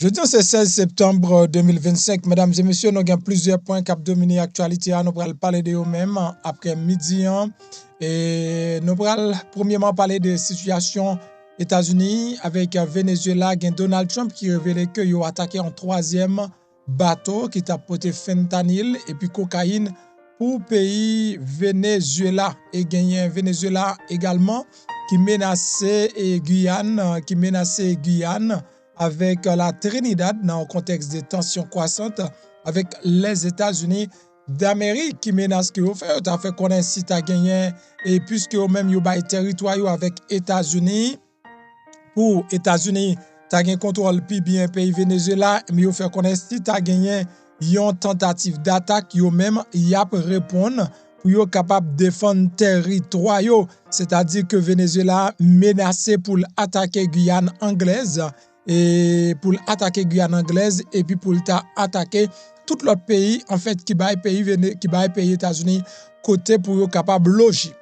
Jeudi, c'est 16 septembre 2025. Mesdames et messieurs, nous avons plusieurs points qui ont dominé l'actualité. Nous allons parler de eux-mêmes après midi. Et nous allons premièrement parler de la situation États-Unis avec Venezuela. Donald Trump qui révélait qu'il a attaqué un troisième bateau qui a porté fentanyl et puis cocaïne pour le pays Venezuela. Et gagné Venezuela également qui menaçait Guyane, avec la Trinidad dans le contexte de tensions croissantes avec les États-Unis d'Amérique qui menacent que vous faites. Vous fait connaître si tu as gagné et puisque vous même vous avez territoire avec États-Unis. Pour États-Unis, tu as gagné contrôle puis bien pays Venezuela, mais vous fait connaître si tu as gagné une tentative d'attaque, vous même y a répondre pour être capable de défendre territoire. C'est-à-dire que Venezuela menacé pour attaquer Guyane anglaise. Et pour attaquer Guyane anglaise et puis pour attaquer tout l'autre pays en fait qui baille pays États-Unis côté pour être capable loger.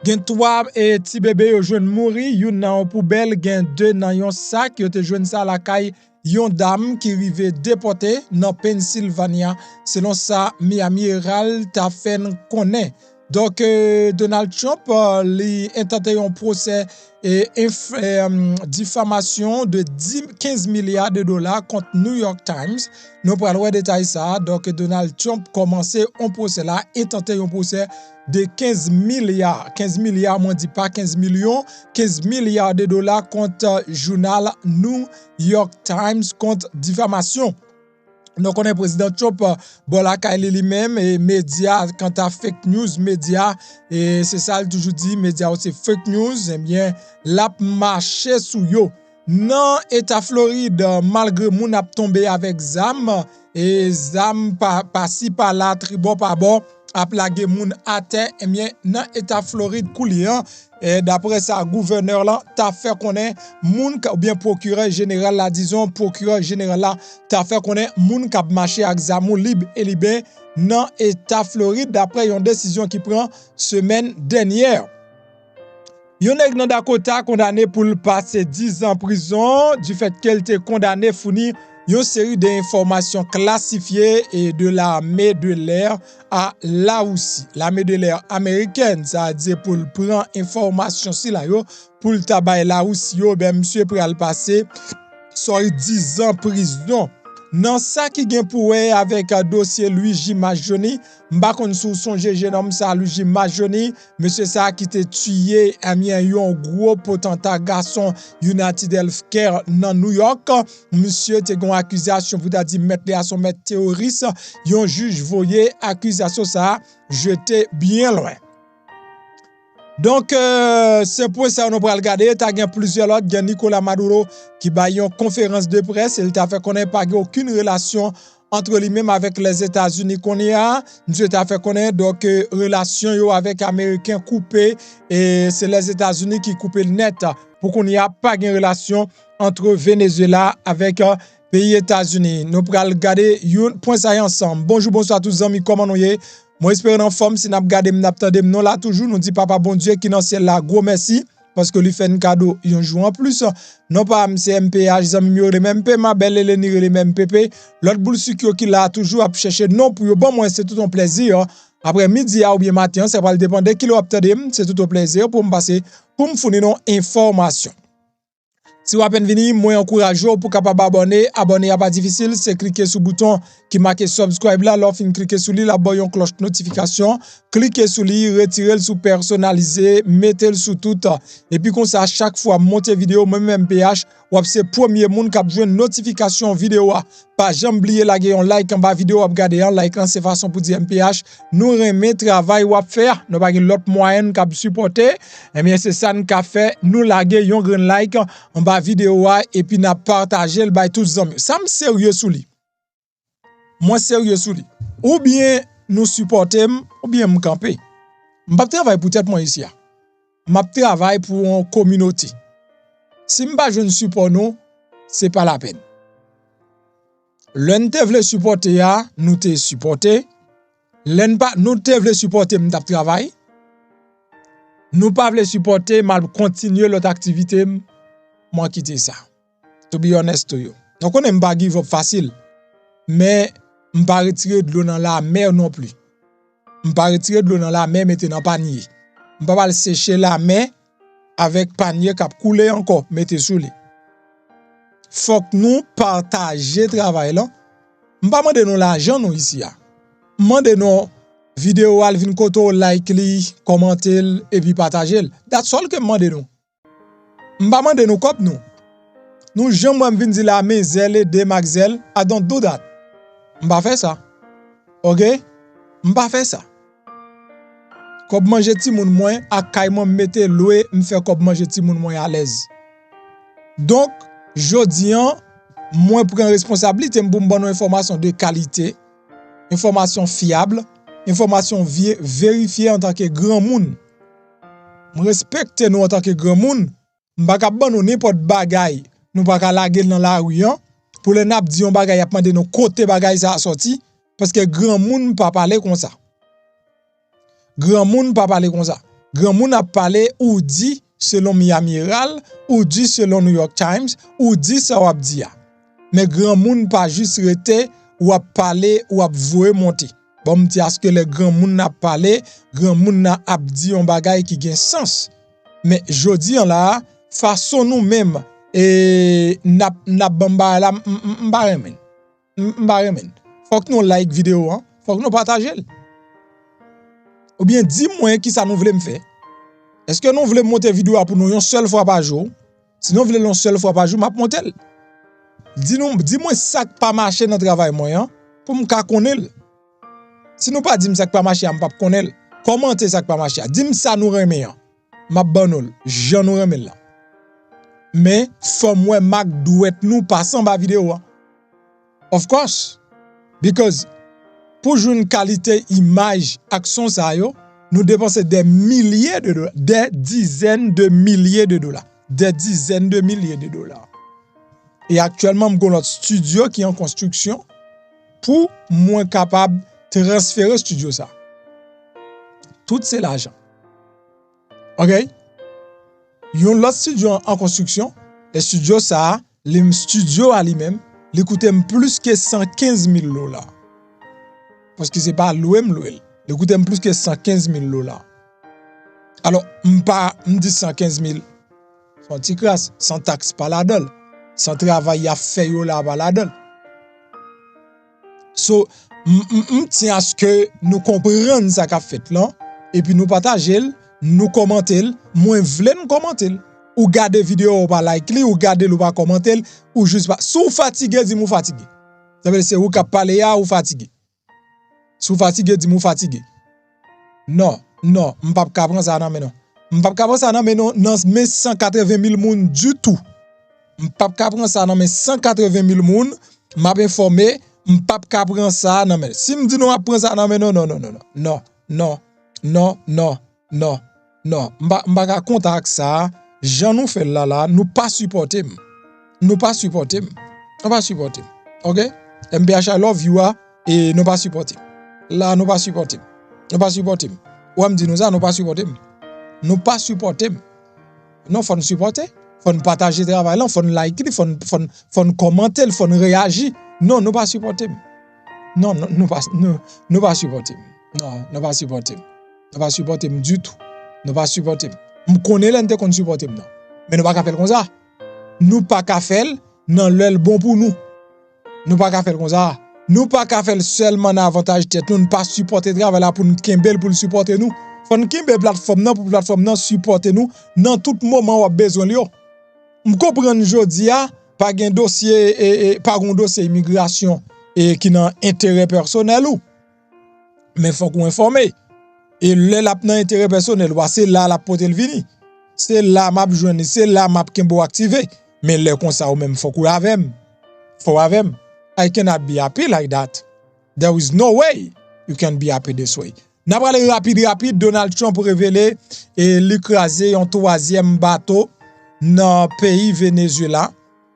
Gen 3 et ti bébé yo jwenn mouri, yon nan poubelle, gen 2 nan yon sac, yo te jwenn sa la kay yon dame qui rive déporté dans Pennsylvania. Selon ça, Miami Herald ta fait connaît. Donc, Donald Trump li intenté un procès et diffamation de 15 milliards de dollars contre New York Times. Nous parlons détail ça. Donc, Donald Trump commençait un procès là, intenté un procès de 15 milliards. 15 milliards, moi dit pas 15 millions, 15 milliards de dollars contre journal New York Times contre diffamation. Donc, on est président Trump, Bola Kaili lui-même, et médias, quant à fake news, médias, et c'est ça, il toujours dit, médias aussi fake news, eh bien, la marché sous yo. Non, État Floride, malgré moun ap tombé avec zam, et zam par ci, par là, tribord par bord, ap lage moun à terre, eh bien, dans État Floride coulian, et d'après ça, gouverneur là, t'a fait connaître moun ou bien procureur général là, disons procureur général là, t'a fait connaître moun k'ap marché avec zamou libre et libre dans État Floride d'après une décision qui prend semaine dernière. Yon nèg nan Dakota condamné pour passer 10 ans en prison du fait qu'elle était condamné fournir une série d'informations classifiées et de l'armée de l'air à la Russie. L'armée de l'air américaine, ça a dit pour prendre information si la yo, pour le tabac la Russie, ben monsieur prêt à le passer, soit 10 ans en prison. Dans ça qui gen pour avec un dossier Luigi Majoni, m'pa kon sou songe jeune homme ça Luigi Majoni, monsieur ça qui te tué un gros potentat garçon United Healthcare dans New York, monsieur te gon accusation pour dire mettre à son maître terroriste, yon juge voyé accusation ça jeté bien loin. Donc, c'est pour ça que nous allons regarder. Tu as plusieurs autres. Il y a Nicolas Maduro qui a une conférence de presse. Il t'a fait connaître pas aucune relation entre lui-même avec les États-Unis qu'on y a. Monsieur t'a fait connaître donc relation avec les Américains coupées. Et c'est les États-Unis qui coupent le net pour qu'on n'y a pas de relation entre Venezuela avec pays États-Unis. Nous allons regarder un point ça ensemble. Bonjour, bonsoir à tous les amis. Comment nous y moi espère en forme si n'a regardé m'attendé non là toujours nous dit papa bon Dieu qui dans ciel là gros merci parce que lui fait un cadeau il joue en plus non pas MCMPH amis le même MP ma belle Eleni le même PP l'autre boule sucre qui là toujours à chercher non pour bon moi c'est tout un plaisir après midi ou bien matin ça va dépendre de qui l'obtendez c'est tout un plaisir pour me passer pour me fournir non information. Si vous avez venu, moi encourage pour capable abonner à pas difficile, c'est cliquer sur le bouton qui marque subscribe là, alors fin cliquer sur lui la boyon cloche notification, cliquez sur lui, retirez le sous personnalisé, mettez le sous tout et puis comme ça à chaque fois monter vidéo même MPH ou c'est premier monde qui a besoin notification vidéo pas jamais oublier la un like en bas vidéo à regarder un like c'est façon pour dire MPH nous remet travail ou faire nous pas l'autre moyen qui supporter et bien c'est ça nous fait nous laguer un grand like en bas vidéo et puis n'a partager le bail tous les amis ça me sérieux sous lui moi sérieux sous lui ou bien nous supporter ou bien me camper m'pas travail pour tête moi ici m'a travail pour une communauté si m'pas je ne support nous c'est pas la peine. L'un te vle supporter ya, nous te supporter. L'un pas nous te vle supporter m'tap travail. Nous pas vle supporter mal continuer l'autre activité moi quitter ça. To be honest to you. Donc on aime pas give up facile. Mais m'pa retirer de l'eau dans la mer non plus. M'pa retirer de l'eau dans la mer mettez dans panier. M'pa pas le sécher la mer avec panier qui a coulé encore mettez sous lui. Faut que nous partager travail là. M'pa demander nous l'argent nous ici a. Demander nous vidéo Alvin Koto like li, commenter et puis partager. That's all que demander nous. M'pa demander nous cop nous. Nous jamais vinn di la mais zel et de Maxel, I don't do that. M'pa faire ça. OK? M'pa faire ça. Comme manger ti moun moins a kay moi mette loué m'fait comme manger ti moun moins à l'aise. Donc jodi an moi prend responsabilité pour me bonne information de qualité, information fiable, information vérifiée en tant que grand monde. Me respecte nous en tant que grand monde, m'pa ka ban nou n'importe bagay. Nous pas ka laguer dans la rue pour les nap di yon bagay a demandé nous côté bagay ça sorti parce que grand monde pas parler comme ça. Grand monde pas parler comme ça. Grand monde a parlé ou dit selon Miami Herald, ou dit selon New York Times, ou dit ça ou dit. Mais grand monde pas juste rete ou a parler ou a voué monter. Bon me dit à ce que le grand monde n'a parlé, grand monde n'a a dit un bagay qui gen sens. Mais jodi an là façon nous même et n'a bamba la m'baremen. Faut que nous like vidéo hein, faut que nous partager. Ou bien dis-moi qui ça nous voulait me faire. Est-ce que nous voulons monter vidéo pour nous une seule fois par jour? Sinon vous voulez une seule fois par jour, m'a monter. Dis-moi ça qui pas marcher dans travail moi pour me connaître. Si nous pas dis ça qui pas marcher, me pas connaître. Comment ça qui pas marcher? Dis-moi ça nous remet. M'a banol, j'en nous remet là. Mais faut moi Mac doit nous passer en vidéo. Of course. Because pour jouer une qualité image action ça yo, nous dépensons des milliers de dollars, des dizaines de milliers de dollars, des dizaines de milliers de dollars. Et actuellement, nous avons notre studio qui est en construction pour moins capable de transférer studio ça. Tout c'est l'argent. OK? Yon l'autre studio en construction, le studio ça, le studio à lui-même, il coûte plus que 115 000 $. Parce que c'est pas loué. Il coûte plus que 115 000 $. Alors, m'di 115 000. Son petit crasse, sans taxe pas la donne. Sans travail à faire yo là pas la donne. So, m'tient à ce que nous comprenions ça qu'a fait là, et puis nous partager, nous commenter, moins vle nous commenter. Ou garder vidéo ou pas like li, ou garder ou pas commenter, ou juste pas. Sou fatigué, dis-moi fatigué. Ça veut dire c'est ou ka parler ou fatigué. Sou fatigué, dis-moi fatigué. Non, m'pa ka prendre ça nan men non. M'pa ka prendre ça nan men non, nan 180 000 moun du tout. M'pa ka prendre ça nan men 180 000 moun, m'a informé, m'pa ka prendre ça nan men. Si m'di non prendre ça nan men non. M'pa ka contact ça. Jean nous fait là, nous pas supporter. OK? MBH I love you et nous pas supporter. Là nous pas supporter. Ou me dit nous ça nous pas supporter. Non, faut nous supporter, faut nous partager travail là, faut nous liker, faut nous commenter, faut nous réagir. Non, nous pas supporter. Non, nous pas supporter. Non, nous pas supporter. Nous pas supporter du tout. Nous pas supporter. Nous connaît l'ente qu'on supporter non. Mais nous pas faire comme ça. Nous pas faire non l'el bon pour nous. Nous pas faire comme ça. Nous pas faire seulement avantage tête nous pas supporter travail là pour nous kembel pour supporter nous. Faut nous kembel plateforme non pour plateforme non supporter nous dans tout moment où besoin yo. M comprendre jodi a pas gen dossier et pas gon dossier immigration et qui nan intérêt personnel ou. Mais faut qu'on informer. Et le la nan intérêt personnel c'est là la porter le vini. C'est là m'a joindre, c'est là m'a kembo activer. Mais le comme ça ou même faut qu'on avem. I cannot be happy like that. There is no way you can be happy this way. N'a pas le rapide Donald Trump révélé et l'écraser un troisième bateau dans pays Venezuela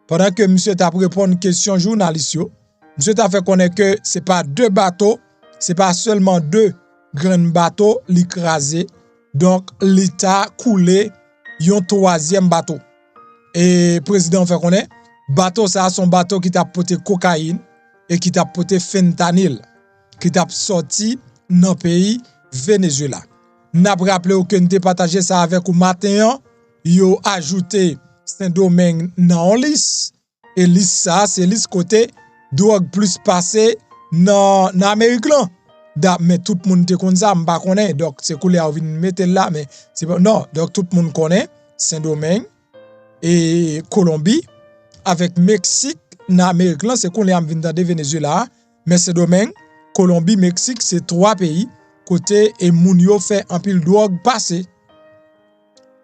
pendant que monsieur t'a répondre question journaliste yo. Monsieur t'a fait connaître que c'est pas deux bateaux, c'est pas seulement deux grands bateaux l'écraser. Donc l'état coulé un troisième bateau. Et président fait connaître bateau ça son bateau qui t'a porté cocaïne et qui t'a porté fentanyl qui t'a sorti dans pays Venezuela. N'a rappelé que nous t'ai partagé ça avec ou matin, yo ajouté Saint-Domingue dans liste et liste ça c'est liste côté drogue plus passé dans Amérique là. Mais tout le monde te connaît ça, m'pa connaît donc c'est cool à venir mettre là mais c'est pas non donc tout le monde connaît Saint-Domingue et Colombie avec Mexique dans Amérique là c'est cool à venir dans Venezuela mais Saint-Domingue, Colombie, Mexique c'est trois pays côté et moun yo fait un pile drogue passé.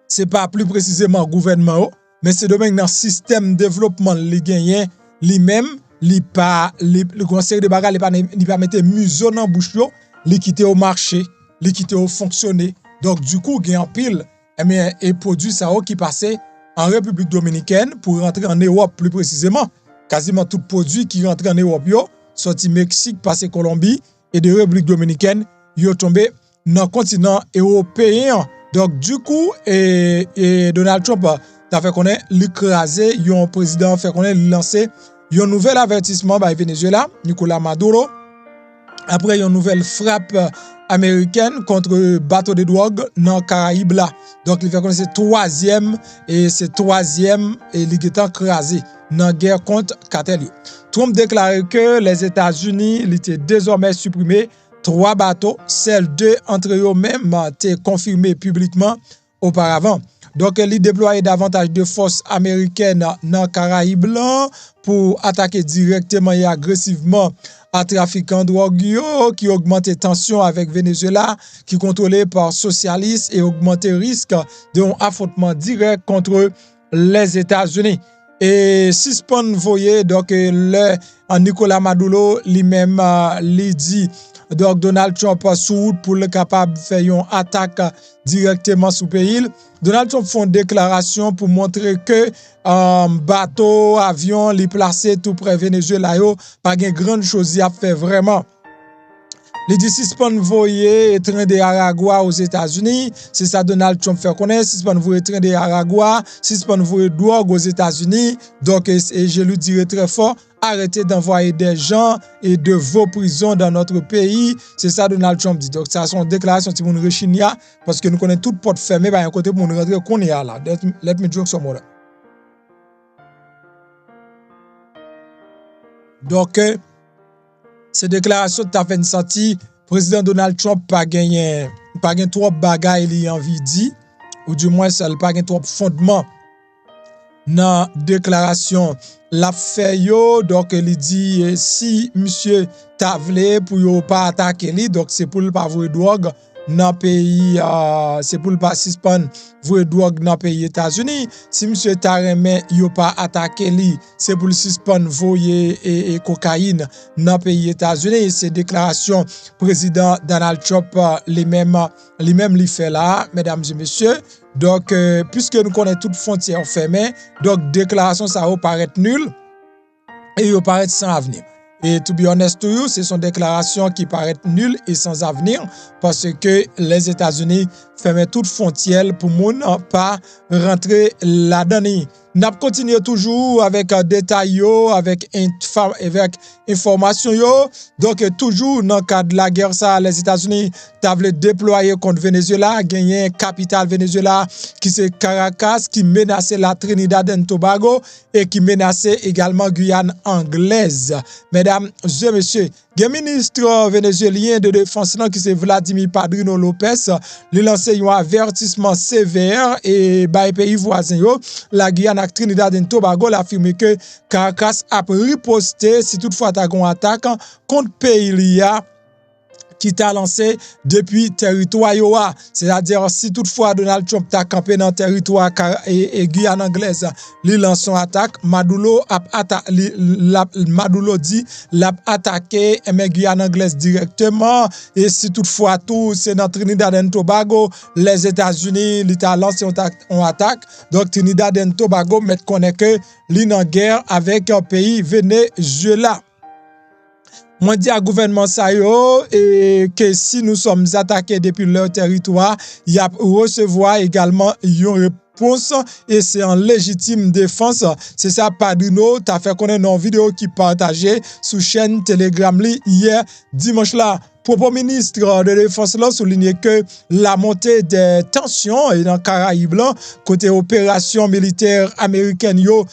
C'est pas plus précisément gouvernement mais Saint-Domingue dans système développement li gagné lui-même li pas le conseil de bagarre li pas mettre museau dans bouche yo li quitter au marché li quitter au fonctionner donc du coup gain en pile et produit ça qui passait en République dominicaine pour rentrer en Europe plus précisément quasiment tout produit qui rentre en Europe yo sorti Mexique passé Colombie et de République dominicaine yo tombé dans le continent européen donc du coup et Donald Trump t'a fait connaître l'écraser yon président fait connaître lancer un nouvel avertissement par Venezuela, Nicolas Maduro, après une nouvelle frappe américaine contre bateau de drogue dans Caraïbes là. Donc il fait connaître troisième et il est écrasé dans la guerre contre cartel. Trump déclare que les États-Unis étaient désormais supprimés 3 bateaux, celles 2 entre eux-mêmes étaient confirmées publiquement auparavant. Donc, il déploie davantage de forces américaines dans Caraïbes pour attaquer directement et agressivement à trafiquants de drogue qui augmente les tensions avec Venezuela, qui est contrôlé par socialistes et augmente le risque d'un affrontement direct contre les États-Unis. Et suspend voyez donc Nicolas Maduro lui-même lui dit donc Donald Trump sous pour le capable de faire une attaque directement sous pays. Donald Trump fait une déclaration pour montrer que bateau, avion, les placé tout près Venezuela yo, pas de grande chose à faire vraiment. Les dit suspend voyer train de Aragua aux États-Unis, c'est ça Donald Trump fait connaître, suspend voyer train de Aragua, suspend voyer drogue aux États-Unis. Donc et je lui dirai très fort, arrêtez d'envoyer des gens et de vos prisons dans notre pays. C'est ça Donald Trump dit. Donc ça son déclaration si moun rechinia parce que nous connaissons toute porte fermée par un côté pour nous rentrer qu'on est là. Let me drink some water. Donc ces déclarations t'a fait senti président Donald Trump pas gagné trop bagaille li envie dit ou du moins ça pas gagné trop fondement dans déclaration la fait yo donc il dit si monsieur Tavle pour yo pas attaquer li donc c'est pour pas vouer drogue dans pays c'est pour pas suspendre vouer drogue dans pays États-Unis si monsieur Tareme yo pas attaquer li c'est pour suspendre voyer et cocaïne dans pays États-Unis c'est déclaration président Donald Trump lui-même li fait là mesdames et messieurs. Donc puisque nous connaissons toutes frontières fermées donc déclaration ça va paraître nul et il paraît sans avenir. Et to be honest to you, c'est son déclaration qui paraît nulle et sans avenir parce que les États-Unis ferment toutes frontières pour moun pas rentrer là-dedans. N'a continué toujours avec détails avec information yo. Donc toujours dans le cadre de la guerre ça les États-Unis t'avaient déployé contre Venezuela, gagné capitale Venezuela qui c'est Caracas qui menaçait la Trinidad et Tobago et qui menaçait également Guyane anglaise. Mesdames et messieurs, le ministre vénézuélien de défense qui c'est Vladimir Padrino Lopez, lui lancé un avertissement sévère et by pays voisins yo, la Guyane et Trinidad et Tobago l'affirme que Caracas a riposté si toutefois ta gon attaque contre pays liya qui t'a lancé depuis territoire yoa, c'est-à-dire si toutefois Donald Trump t'a campé dans territoire et Guyane anglaise, li lance son attaque, Maduro dit l'a attaqué mais Guyane anglaise directement et si toutefois tout c'est dans Trinidad et Tobago, les États-Unis li t'a lancé en attaque, donc Trinidad et Tobago met connaît que li en guerre avec un pays Venezuela. Moi dis à gouvernement ça yo et que si nous sommes attaqués depuis leur territoire, il y a recevoir également une réponse et c'est en légitime défense. C'est ça, Padrino, t'as fait connaître une vidéo qui partagée sur chaîne Telegram hier dimanche là. Propos ministre de défense là souligne que la montée des tensions et dans Caraïbes là, côté opération militaire américaine yo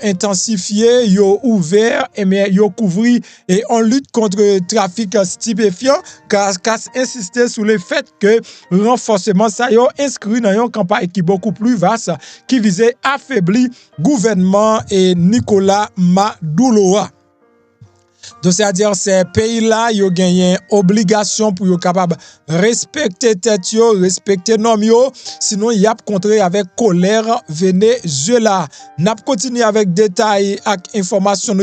intensifié, yo ouvert et mais yo couvri et on lutte contre trafic stupéfiant car insister sur le fait que renforcement ça yo inscrit dans une campagne qui beaucoup plus vaste qui visait affaiblir gouvernement et Nicolas Maduro. Donc, c'est-à-dire, ces pays-là, ils ont gagné obligation pour être capable de respecter tête, respecter normes, sinon, ils ont contré avec colère Venezuela. N'a continué avec détails et informations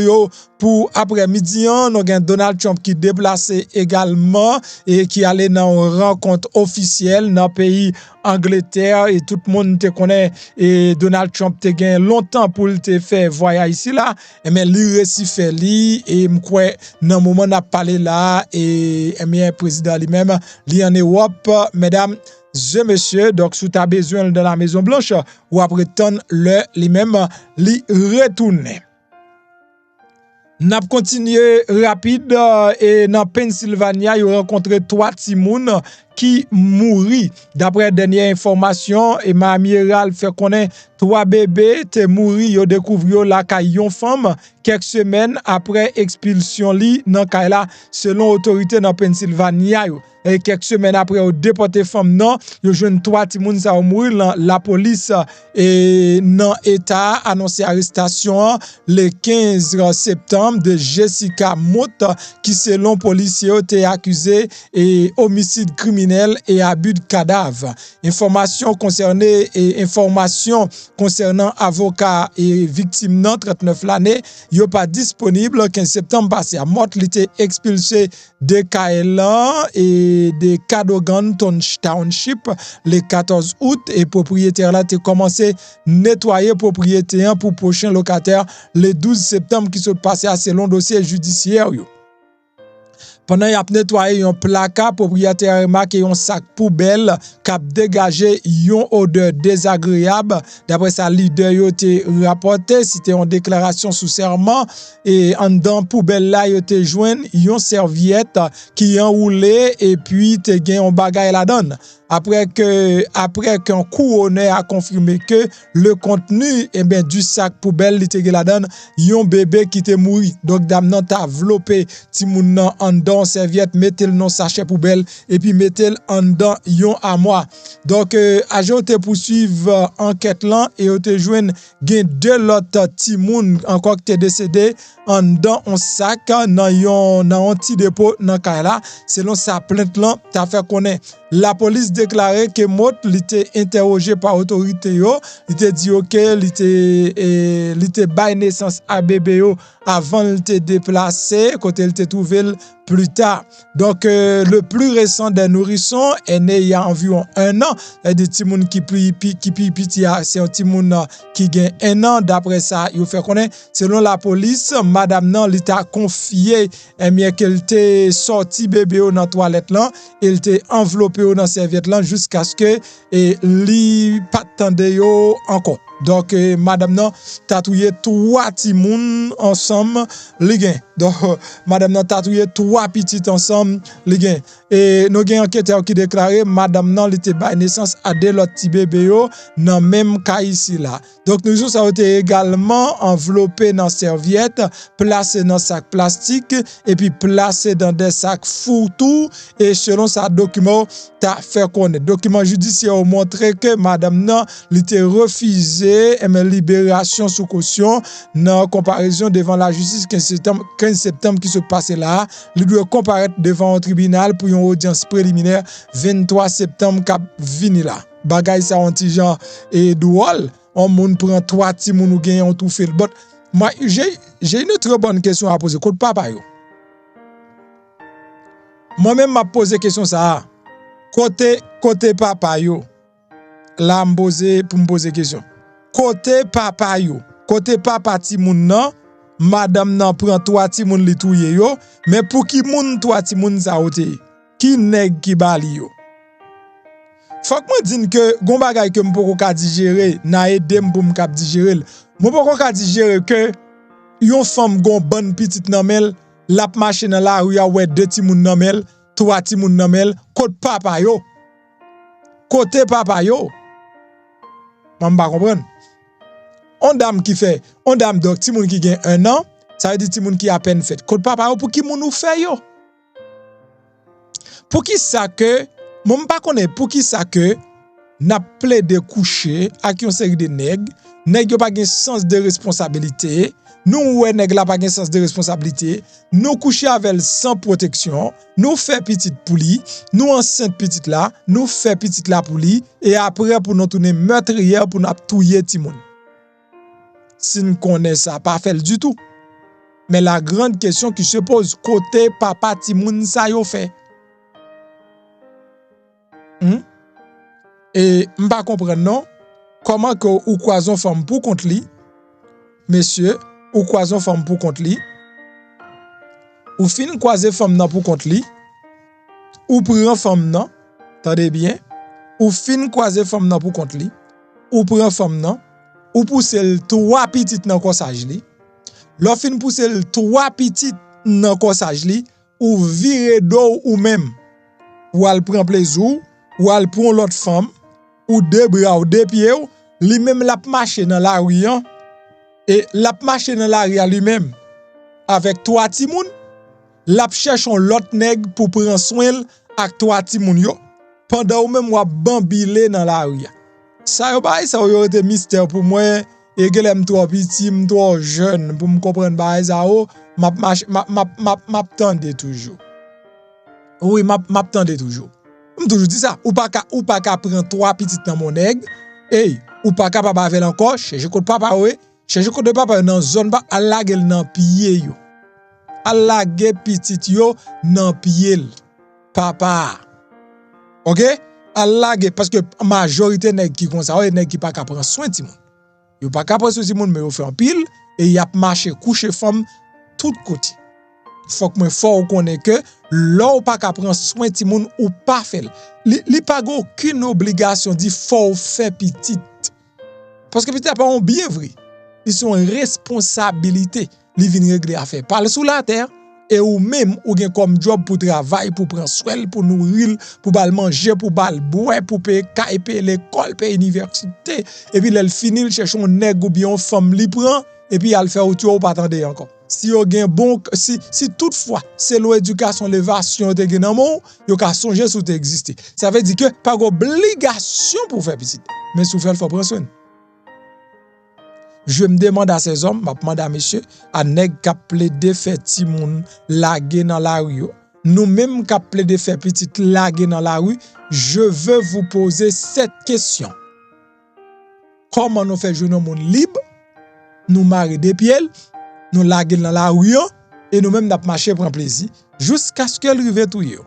pour après-midi. Nous avons Donald Trump qui déplacé également et qui allait dans une rencontre officielle dans le pays Angleterre et tout le monde te connaît et Donald Trump te gagne longtemps pour te faire voyage ici là mais lui réussi fait li et m'croit dans moment n'a parlé là et bien président lui-même li en Europe mesdames et messieurs donc si tu as besoin de la Maison Blanche ou après temps le lui-même li retourner. N'a continué rapide et dans Pennsylvania, il a rencontré 3 timoun qui mourit. D'après dernière information, et ma amiral fait connaître 3 bébés te mouri, yo découvert la caillon femme quelques semaines après expulsion li dans Kaila selon autorité dans Pennsylvania. Et quelques semaines après au déporté femme non, yo jeune 3 timoun ça mourir la police et dans état annoncé arrestation le 15 septembre de Jessica Mott qui selon policiers était accusé et homicide criminel et abus de cadavre. Information concernant avocat et victime non 39 l'année, yo pas disponible 15 septembre passé. Mott était expulsé de Kaelan et de Cadogan Township le 14 août et propriétaire là a commencé nettoyer propriété pour prochain locataire le 12 septembre qui se passé à selon dossier judiciaire. Pendant qu'il a nettoyé un placard, propriétaire remarqué un sac poubelle qui a dégagé une odeur désagréable. D'après sa leader, il a été rapporté, c'était une déclaration sous serment. Et en dedans poubelle là, il a été joint une serviette qui enroulée et puis il y a un bagage la donne. Après qu'un couronné a confirmé que le contenu du sac poubelle était la donne, un bébé qui était mort. Donc dame nan t'a enveloppé ti moun nan en dedans serviette, mettez le non sachet poubelle et puis mettez le en dedans yon armoire. Donc agent te poursuivre enquête là et te joine gen 2 l'autre ti moun encore qui décédé en dedans un sac dans un petit dépôt dans Kaila. Selon sa plainte là, t'a fait connaître la police déclarait que Mott était interrogé par autorité yo, il était dit OK, il était bail naissance à bébé yo avant il était déplacé côté il était trouvé plus tard. Donc le plus récent des nourrissons est né il y a environ 1 an. Et des petits moun qui petit c'est un petit moun qui gagne 1 an d'après ça, il fait connaître selon la police madame nan li t'a confié qu'elle était sorti bébé dans toilette là, il était enveloppé dans serviette là jusqu'à ce que li pas tande yo encore. Donc madame nan tatouye 3 petits moun ensemble li gen. Donc madame nan tatouye 3 petites ensemble li gen. Et nous gen enquêteur qui déclarait madame nan li te bay naissance à 2 l'autre petit bébé yo dans même cas ici là. Donc nous ça a été également enveloppé dans serviette, placé dans sac plastique et puis placé dans des sacs fourre-tout et selon sa document t'a fait connaître. Document judiciaire a montré que madame nan li te refusé libération sous caution dans comparaison devant la justice 15 septembre qui se passait là. Il doit comparaître devant un tribunal pour une audience préliminaire 23 septembre qui vini là. Bagay ça anti genre et doual, on moun prend 3 ti moun ou gagne on tout fait le bot. Moi j'ai une très bonne question à poser côté papa yo. Moi-même m'a posé question ça. Côté papa yo. Là pour me poser question. Côté papa yo, côté papa ti moun nan, madame nan prend 3 ti moun li touye yo, mais pour qui moun 3 ti moun sa ote? Qui nèg qui bali yo? faut que moi dise que gon bagay que m'poko ka digérer, na aider pour m'kap digérer. M'poko ka digérer que yon femme gon bonne petite namel, la marche dans la rue a ouais deux ti moun namel, trois ti moun namel, côté papa yo. Côté papa yo. M'pa comprendre. On dame donc ti moun qui gen 1 an, ça veut dire ti moun qui à peine fait. Côté papa yo pour qui moun ou fait yo? Pour qui ça que moi pas connaît pour qui ça que n'a plaidé coucher avec une série de nèg yo pas gen sens de responsabilité, nous ouais nèg la pas gen sens de responsabilité, nous coucher avec sans protection, nous fait petite pour lui, nous enceinte petite là, nous fait petite là pour lui et après pour nous tourner meurtrière pour nous touyer ti moun. Si nous connaît ça pas fait du tout. Mais la grande question qui se pose côté papa ti moun ça yo fait. Et m'pa comprendre non comment que ou croison femme pour contre li, monsieur, ou croison femme pour contre li, ou fin croiser femme nan pour contre li, ou prend femme nan, attendez bien, ou fin croiser femme nan pour contre li, ou prend femme nan, ou pousse le 3 petites nan corsage li, l'on fin pousse le 3 petites nan corsage li, ou vire dos ou même, ou al prend plaisir, ou al prend l'autre femme, ou deux bras ou deux pieds, lui même la marche dans la rue et la marche dans la rue lui-même avec 3 ti moun, la cherche l'autre nèg pour prendre soin avec 3 ti moun yo pendant ou même ou bambile dans la rue. Ça yo ba ça yo été mystère pour moi et que l'aime trop petit, trop jeune pour me comprendre ba ça o m'a tande toujours. Oui, m'a tande toujours. Je toujours dit ça, ou pas ka prendre 3 petites dans mon nèg, et ou pas capable avec encore, chercher côté papa ouais, chercher côté papa dans zone ba alage dans pied yo. Alage petite yo dans pied papa. OK? Alage parce que majorité nèg qui comme ça, nèg qui pas ka prendre soin ti moun. Yo pas ka prendre soin ti moun mais yo fait en pile et y a marché coucher femme tout côté. Faut que moi fort connaît que l'on pas qu'à prendre soin ti moun ou pas faire li pas aucune obligation dit faut faire petite parce que petit pas on bien vrai ils sont responsabilité li vinn régler affaire parle sous la terre et ou même ou gen comme job pour travail pour prendre soin pour nourrir pour bal manger pour bal boire pour payer payer l'école payer université et puis elle finit chercher un nèg ou bien une femme li prend et puis elle fait autour ou pas attendre encore. Si yo gen bon si toutefois c'est l'éducation l'évasion te gen nan mon yo ka songer sou te exister. Ça veut dire que pas obligation pour faire petite mais sou faire faut prendre soin. Je me demande à ces hommes, m'a demande à monsieur à nèg ka plaider faire ti moun laguer dans la rue. Nous même ka plaider faire petite laguer dans la rue, je veux vous poser cette question. Comment nous fait jeune monde libre, nous marrer des pieds, nous laguer dans la rue et nous même n'a marcher prendre plaisir jusqu'à ce qu'elle rive tout yo.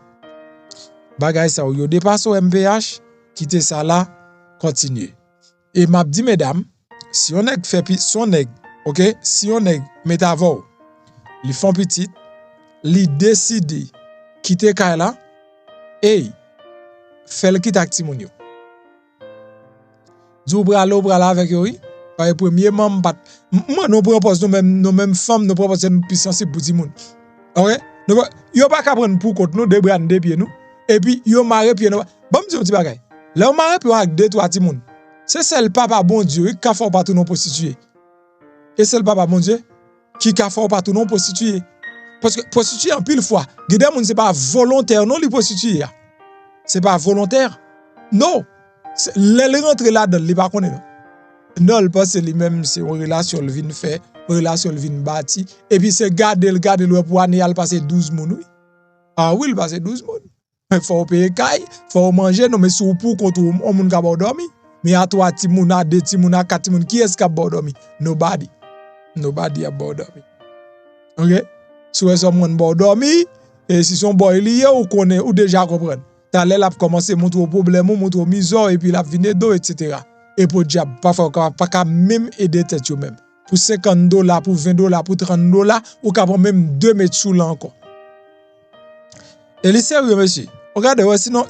Bagay ça yo dépasse au MPH, quitter ça là, continuer. Et m'a dit mesdames, si on est fait son nèg, OK, si on est métavore, li font petite, li décide quitter kay là et fait le quitte ak ti moun yo. Dou bra avec yo. Par premièrement moi nous propose nous même femmes nous propose une puissance pour ti moun. OK? Yo pas ka prendre pour compte nous deux bras deux pieds nous et puis yo marre pied nous. Bon me dire un petit bagay. Là on marre pied avec 2-3 ti moun. C'est celle papa bon Dieu qui a fort partout non prostituée. Et c'est le papa bon Dieu qui a fort partout non prostituée. Parce que prostituée en pile fois, gade moun c'est pas volontaire non li prostituée. C'est pas volontaire. Non. Elle rentre là-dedans, il pas connaît non. Non, parce que lui-même c'est une relation le vinn fait, une relation le vinn bâti et puis c'est garder le pour année il passer 12 moun oui. Ah oui, il passe 12 moun. Il faut payer caille, faut manger non mais sous pour contre on moun ka dormir. Mais à 3 ti moun, à 2 ti moun, à 4 ti moun, qui est-ce qui a dormi? Nobody. Nobody a dormi. OK? Si son moun dormi et si son boy lié ou connaît ou déjà comprendre. T'allais là commencer montrer problème, montrer misère et puis la vine d'eau etc. Et pour diable pas même aider tête yo même. Pour $50, pour $20, pour $30 ou capable même 2 mètres sous là encore. Et les sérieux monsieur. Regardez sinon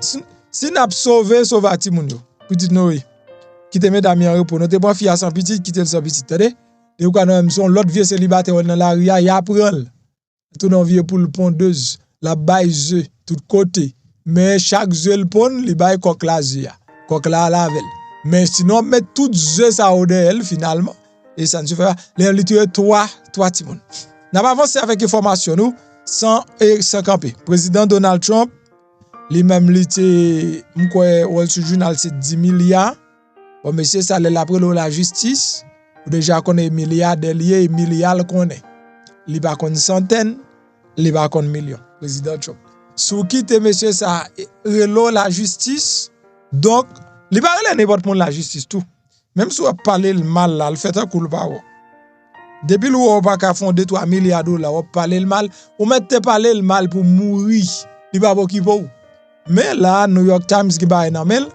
Si n'a sauvé ti moun yo, petit Noé, qui te met d'amis en repos, nous te bon fille sans petit, qui te sans petit, attendez? Et ou quand même son l'autre vieux célibataire dans la rue, il apprend. Tout dans vieux pour le pondeuse, la baise tout côté. Mais chaque œuf le pond, il baille coq la zia. Coq la lavel. Mais sinon met tout œuf ça au de elle finalement et ça ne suffit pas. Les littéraires trois timon. N'a pas avancé avec information nous sans camper. Président Donald Trump lui-même il était Wall Street Journal c'est 10 milliards. Bon monsieur ça l'après la justice. Déjà connaît milliards de liés milliards connaît. Il pas connaît centaines, il pas connaît millions. Président Trump. Sous qui te monsieur ça relo la justice. Donc il pas relè n'importe monde la justice tout. Même si on parler le mal là, le fait un coup pas. Depuis le on pas fonder 3 milliards de dollars, on parler le mal, on mette parler le mal pour mourir. Il pas qui pour. Mais là New York Times qui ba nan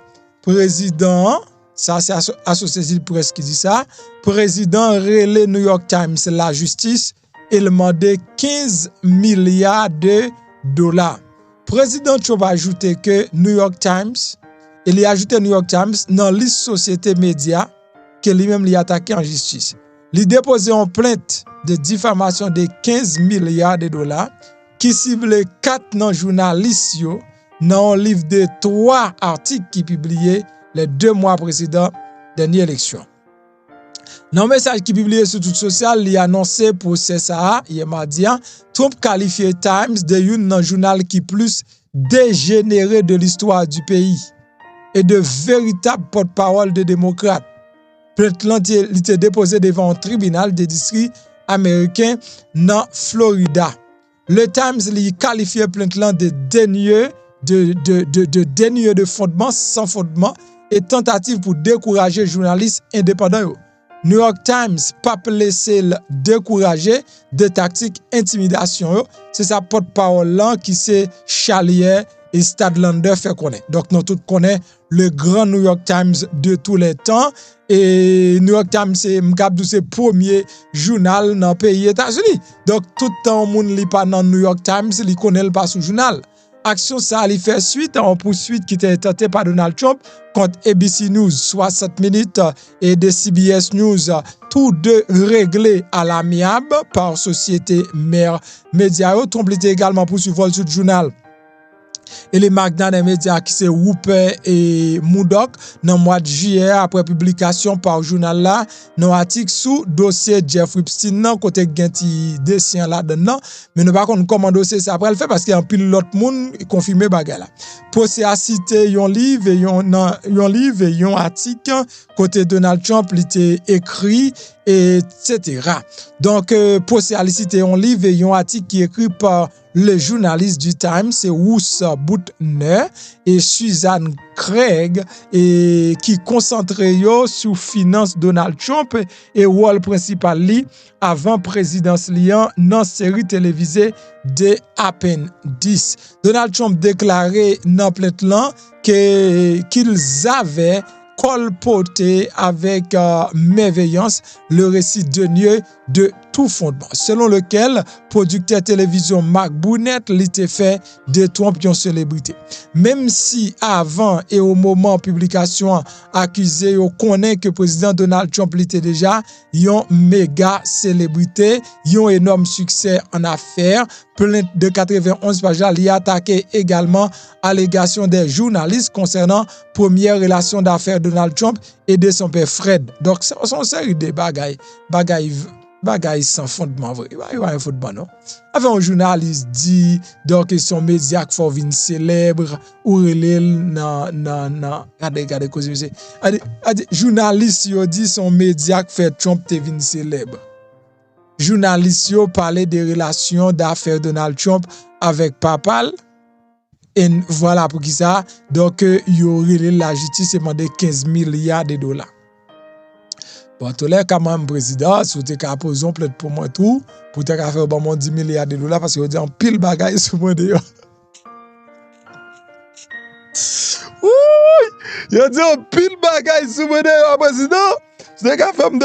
président ça c'est Associated Press qui dit ça, président relè New York Times la justice et demandé 15 milliards de dollars. Président Trump a ajouté que New York Times, il a ajouté New York Times dans liste société média que lui-même lui attaqué en justice. Il a déposé une plainte de diffamation de 15 milliards de dollars qui cible 4 non journalistes dans un livre de 3 articles qui publié les 2 mois précédents dernière élection. Dans un message qui publié sur tout social, il a annoncé pour ça hier mardi, Trump qualifié Times de un journal qui plus dégénéré de l'histoire du pays et de véritable porte-parole de démocrates. Plainte il était déposé devant un tribunal de district américain dans Florida. Le Times lui qualifié plainte de dénué de fondement, sans fondement et tentative pour décourager journalistes indépendants. New York Times pas laissé décourager de tactiques intimidation. C'est sa porte-parole là qui c'est Charlier et Stadlander fait connaître. Donc nous tous connaît le grand New York Times de tous les temps et New York Times c'est le premier journal dans le pays États-Unis. Donc tout le temps moun li pas dans New York Times, li connaît pas sous journal. Action ça li fait suite à une poursuite qui était tentée par Donald Trump contre ABC News 60 minutes et de CBS News, tous deux réglés à l'amiable par société mère média. Trump était également poursuivi Wall Street Journal et les magnats des médias qui c'est Rupert et Murdoch dans le mois de juillet après publication par journal là dans article sous dossier Jeff Epstein nan côté genti dessin là dedans mais nous pas comment dossier ça après le fait parce qu'il y a un pile l'autre monde confirmé bagay là. Procès a cité un livre et un article côté Donald Trump il était écrit etc. Donc procès a cité un livre et un article qui est écrit par le journaliste du Times, c'est Russ Butner et Suzanne Craig et qui concentré sur finance Donald Trump et rôle principal li avant présidence liant dans série télévisée de à peine 10. Donald Trump déclaré dans plainte là qu'ils avaient colporté avec merveillance le récit denieux de tout fondement, selon lequel producteur télévision Mark Burnett l'était fait de Trump une célébrité. Même si avant et au moment de publication accusé, on connaît que le président Donald Trump l'était déjà une méga célébrité, un énorme succès en affaires. Plainte de 91 pages, il a attaqué également allégation des journalistes concernant première relation d'affaires Donald Trump et de son père Fred. Donc, c'est une série de bagaille sans fondement vrai. Il y a un fondement, non? Avec un journaliste dit, donc, son média qui faut venir célèbre, ou relève, regardez, cause c'est. Journaliste, il dit son média qui fait Trump te venir célèbre. Journaliste, il parlait des relations d'affaires Donald Trump avec Papal. Et voilà pour qui ça. Donc, il y aurait la justice et demandé 15 milliards de dollars. Bon, tout l'air, quand même, président, si vous avez posé un plainte pour moi tout, pour te faire bon 10 milliards de dollars, parce que vous avez un pile bagaille sur moi d'ailleurs. Oui! Il a dit un pile bagaille sur moi d'ailleurs, président. Si vous avez fait un plainte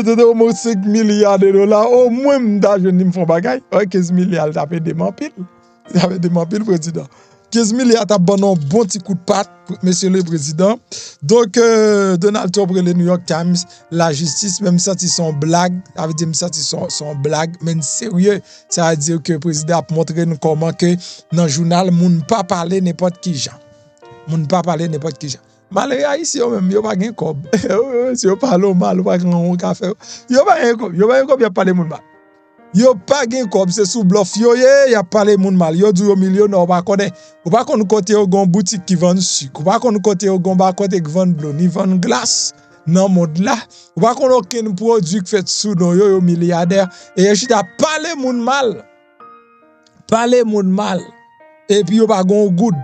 de au moins 5 milliards de dollars, au moins, je ne me fais bagaille. 15 milliards, ça fait des pile. Ça fait des pile, président. 15 milliards t'a bon un bon petit coup de patte, monsieur le président. Donc, Donald Trump le New York Times, la justice, même senti son blague, ça veut dire senti son blague, mais sérieux, ça veut dire que le président a montré nous comment que dans le journal, moun pas parler n'importe qui gens. Moun pas parler n'importe qui gens. Malgré ici, même, yo pas gen kob. Si yo parle mal, yo pas gen café. Yo pas gen kob, yo parler moun mal. Yo pas gen kob, c'est sous bluff yo y a parlé moun mal. Yo du yo millionnaire, ou pas connaît. Ou pas qu'on côté yo gon boutique qui vend sucre. Ou pas qu'on côté yo gon ba côté qui vend bleu, ni vend glace. Nan monde là, ou pas qu'on aucun produit qui fait sous non yo milliardaire et je t'a parler moun mal. Parler moun mal. Et puis yo pas gon good.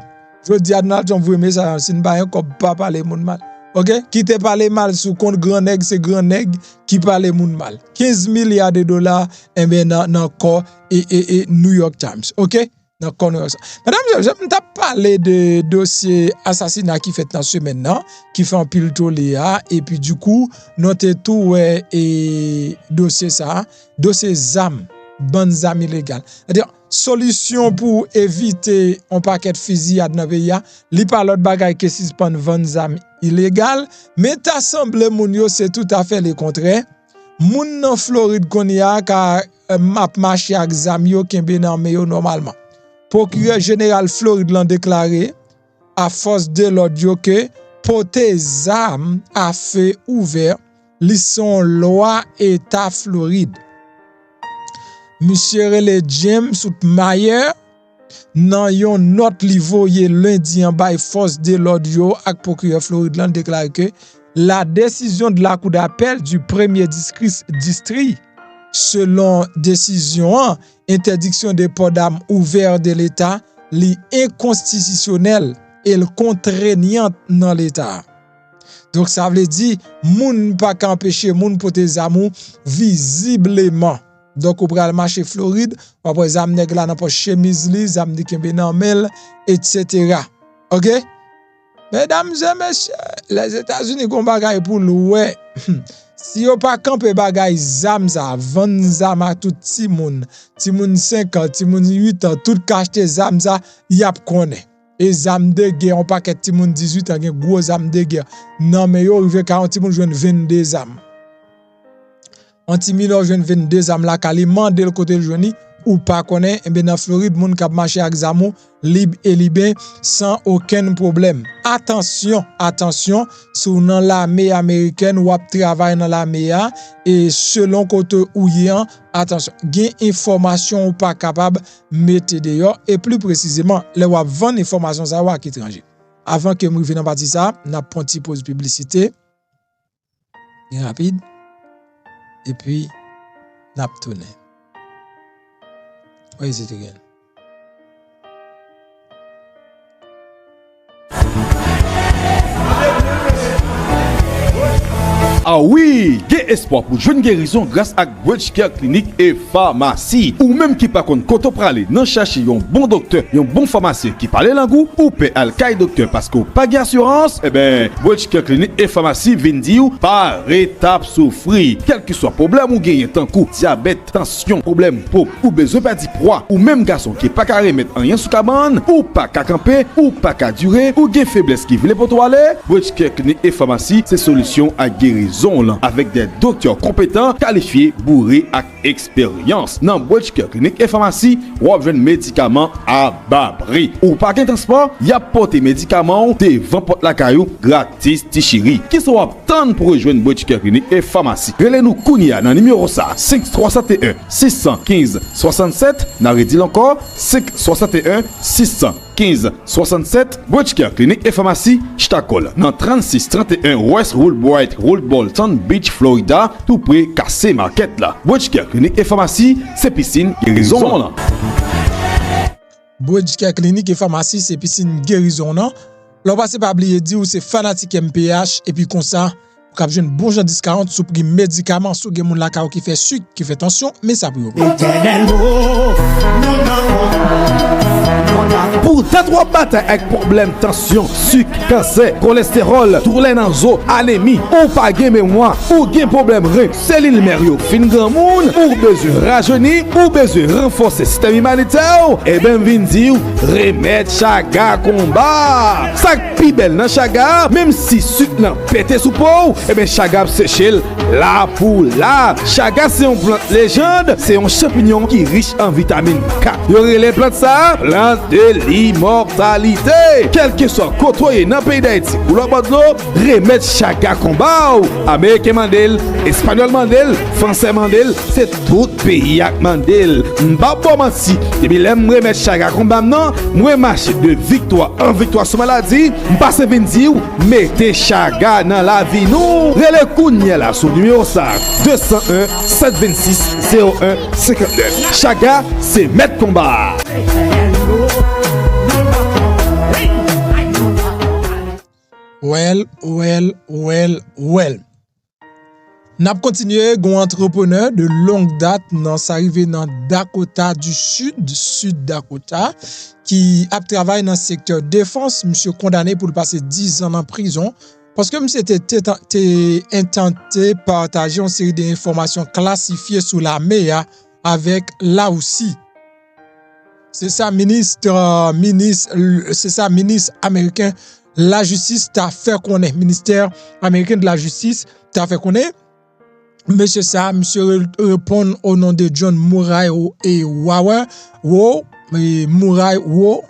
Je dis à Donald Trump, vous aimez ça, si nous pas pas parler moun mal. OK? Qui te parler mal sous compte grand nègre, c'est grand nègre qui parle moun mal. 15 milliards de dollars et bien dans corps et New York Times. OK? Dans corps New York Times. Madame, je t'ai parlé de dossier assassinat qui fait dans semaine là, qui fait un pile toléa et puis du coup, notez tout et dossier ça, dossier ZAM, bonnes ZAM illégales. C'est-à-dire solution pour éviter un paquet de fusillade dans le pays, li pa l'autre bagay que si pan vendre zam illégal, mais t'assemble moun yo c'est tout à fait le contraire. Moun nan Floride kon ya ka map marché ak zam yo kembe nan me yo normalement. Procureur général Floride l'an déclaré à force de l'ordre yo que porter zam a fait ouvert li son loi état Floride. Monsieur Rele James Soutmayer nan yon note li voye lundi en bay force de l'ordre yo ak procureur Floride lan déclare que la décision de la cour d'appel du premier district selon décision interdiction des ports d'armes ouverts de l'État li inconstitutionnel et le contraignant dans l'État. Donc ça veut dire moun pa qu'empêcher moun porter zamou visiblement. Donc, on pral marché Floride, on pral zam nèg la nan poche chemise li, zam di kembe nan mel, etc. OK? Mesdames et messieurs, les États-Unis gon bagay pour louer. Si yo pas camper bagay zam ça, vend zam à tout ti moun 5 ans, ti moun 8 ans, tout kachete zam ça, yap connaît. Et zam de guerre, on paquet ti moun 18 ans, gen gros zam de guerre. Non mais yo rive 40 ti moun joine 22 zam. Anti-mineur jeune 22 âmes la kali mande le côté jouni ou pas connaît et bien dans Floride moun k'ap marché ak zamou libre et libre sans aucun problème. Attention sou nan l'armée américaine ou ap travail dans l'armée et selon côté ou yan attention gen information ou pas capable mette dehors et plus précisément les wap vendre information ça wak étranger. Avant que m'rive dans partie ça, n'a pon ti pause publicité. Bien rapide. Et puis, n'a pas tourné. Where is it again? Ah oui, gen espoir pour jeune guérison grâce à Bridge Care Clinique et Pharmacie. Ou même qui pas contre koto prale, nan chercher un bon docteur, un bon pharmacien qui parle langou ou paie al kay docteur parce que pas d'assurance, eh ben Bridge Care Clinique et Pharmacie vinn di ou par étape souffrir. Quel que soit problème ou gagne tant coup, diabète, tension, problème peau ou besoin pas di poids ou même garçon qui pas carré mettre rien sous cabane ou pas qu'à camper ou pas qu'à durer ou gagne faiblesse qui veut pour toi aller, Bridge Care Clinique et Pharmacie, c'est solution à guérison avec des docteurs compétents, qualifiés, bourrés et expérience. Dans Bridge Care Clinique et Pharmacie, ou avez médicaments à bas prix. Ou pas qu'un transport, y a porté médicaments devant porte la caillou gratis tichiri. Qui sont obtenus pour rejoindre Bridge Care Clinique et Pharmacie. Relez-nous Kounia dans numéro ça 5371 615 67. N'a redit encore 561 615 67. Bridge Care Clinique et Pharmacie, Ch'takol. Dans 3631 West Woodbright Road Bolton Beach, Florida, tout près Cassé Market là. Bridge Care Clinique et Pharmacie, c'est piscine guérison là. Bridge Care Clinique et Pharmacie, c'est piscine guérison là. L'on passe pas oublier dire c'est fanatique MPH et puis comme ça pour cap jeune bon jan 10-40 sous prix médicaments sous gen moun la ka qui fait sucre, qui fait tension, mais ça pour Pour tatouer bataille avec problème tension, sucre, cancer, cholestérol, tourlé dans zo, anémie, ou pas gen mémoire, ou gen problème rein, cellule merio, fin grand moun, ou besoin rajeunir, ou besoin renforcer système immunitaire, et ben vin dire remède Chaga combat. Ça pi belle dans Chaga, même si sucre nan pété sous peau, et ben Chaga séchel là pour là. Chaga c'est une plante légende, c'est un champignon qui riche en vitamine K. Yo les plantes ça, plante de l'immortalité. Quel que soit côtoyé dans le pays d'Haïti ou le bord de l'eau, remède Chaga combat. Américain Mandel, Espagnol Mandel, Français Mandel, c'est tout pays avec Mandel. M'pa bon menti, depuis l'aime remède Chaga combat non, moi marche de victoire en victoire sur maladie, m'passe vinn dire mettez Chaga dans la vie nous. Relé kounya là sur numéro ça 201 726 01 59. Chaga c'est maître combat. Well. N'a continué gon entrepreneur de longue date dans sa arrivée dans Dakota du Sud Dakota qui a travaillé dans le secteur défense, monsieur condamné pour passer 10 ans en prison parce que monsieur était intenté partager une série d'informations classifiées sous la MEA avec la aussi. C'est ça ministre américain la justice t'a fait connaître, ministère américain de la justice t'a fait connaître. Monsieur répond au nom de John Murray et Wawa. Murray,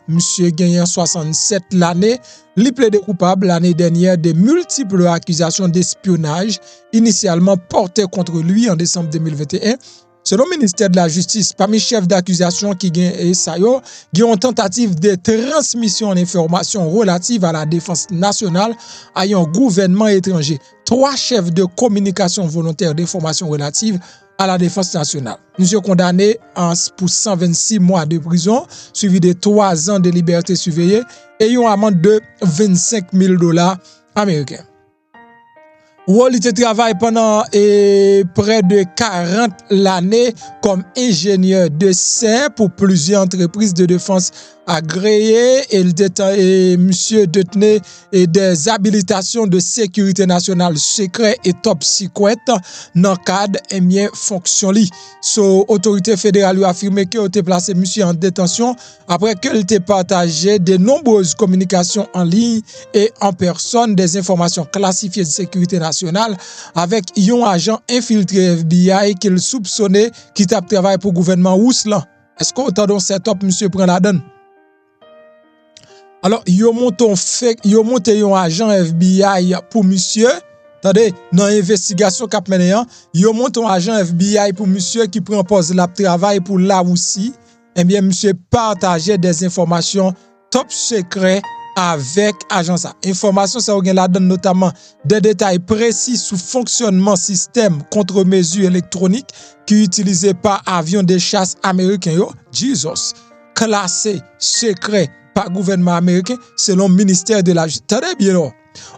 monsieur gagnant 67 l'année, il plaide coupable l'année dernière de multiples accusations d'espionnage initialement portées contre lui en décembre 2021. Selon le ministère de la Justice, parmi les chefs d'accusation qui ont une tentative de transmission d'informations relatives à la défense nationale à un gouvernement étranger. 3 chefs de communication volontaire d'informations relatives à la défense nationale. Monsieur condamné pour 126 mois de prison, suivi de 3 ans de liberté surveillée et une amende de $25,000 américains. Il travaille pendant près de 40 l'année comme ingénieur de serre pour plusieurs entreprises de défense agréées et monsieur détenait des habilitations de sécurité nationale secret et top secret dans le cadre de fonction li. So, autorité fédérale lui a affirmé qu'il a placé monsieur en détention après qu'il ait partagé de nombreuses communications en ligne et en personne des informations classifiées de sécurité nationale avec un agent infiltré FBI qu'il soupçonnait qui tape travail pour le gouvernement Ouslan. Est-ce qu'on entend donc cette top monsieur prend la donne? Alors, yo monte un agent FBI pour monsieur. Attendez, dans l'investigation qu'a mené, yo monte un agent FBI pour monsieur qui prend pause la travail pour là aussi. Eh bien, monsieur partageait des informations top secret avec agent ça. Information ça ou gen la donne notamment des détails précis sur fonctionnement système contre-mesures électroniques qui utilisé par avion de chasse américain yo, Jesus, classé secret par gouvernement américain selon le ministère de la Justice. Très bien là.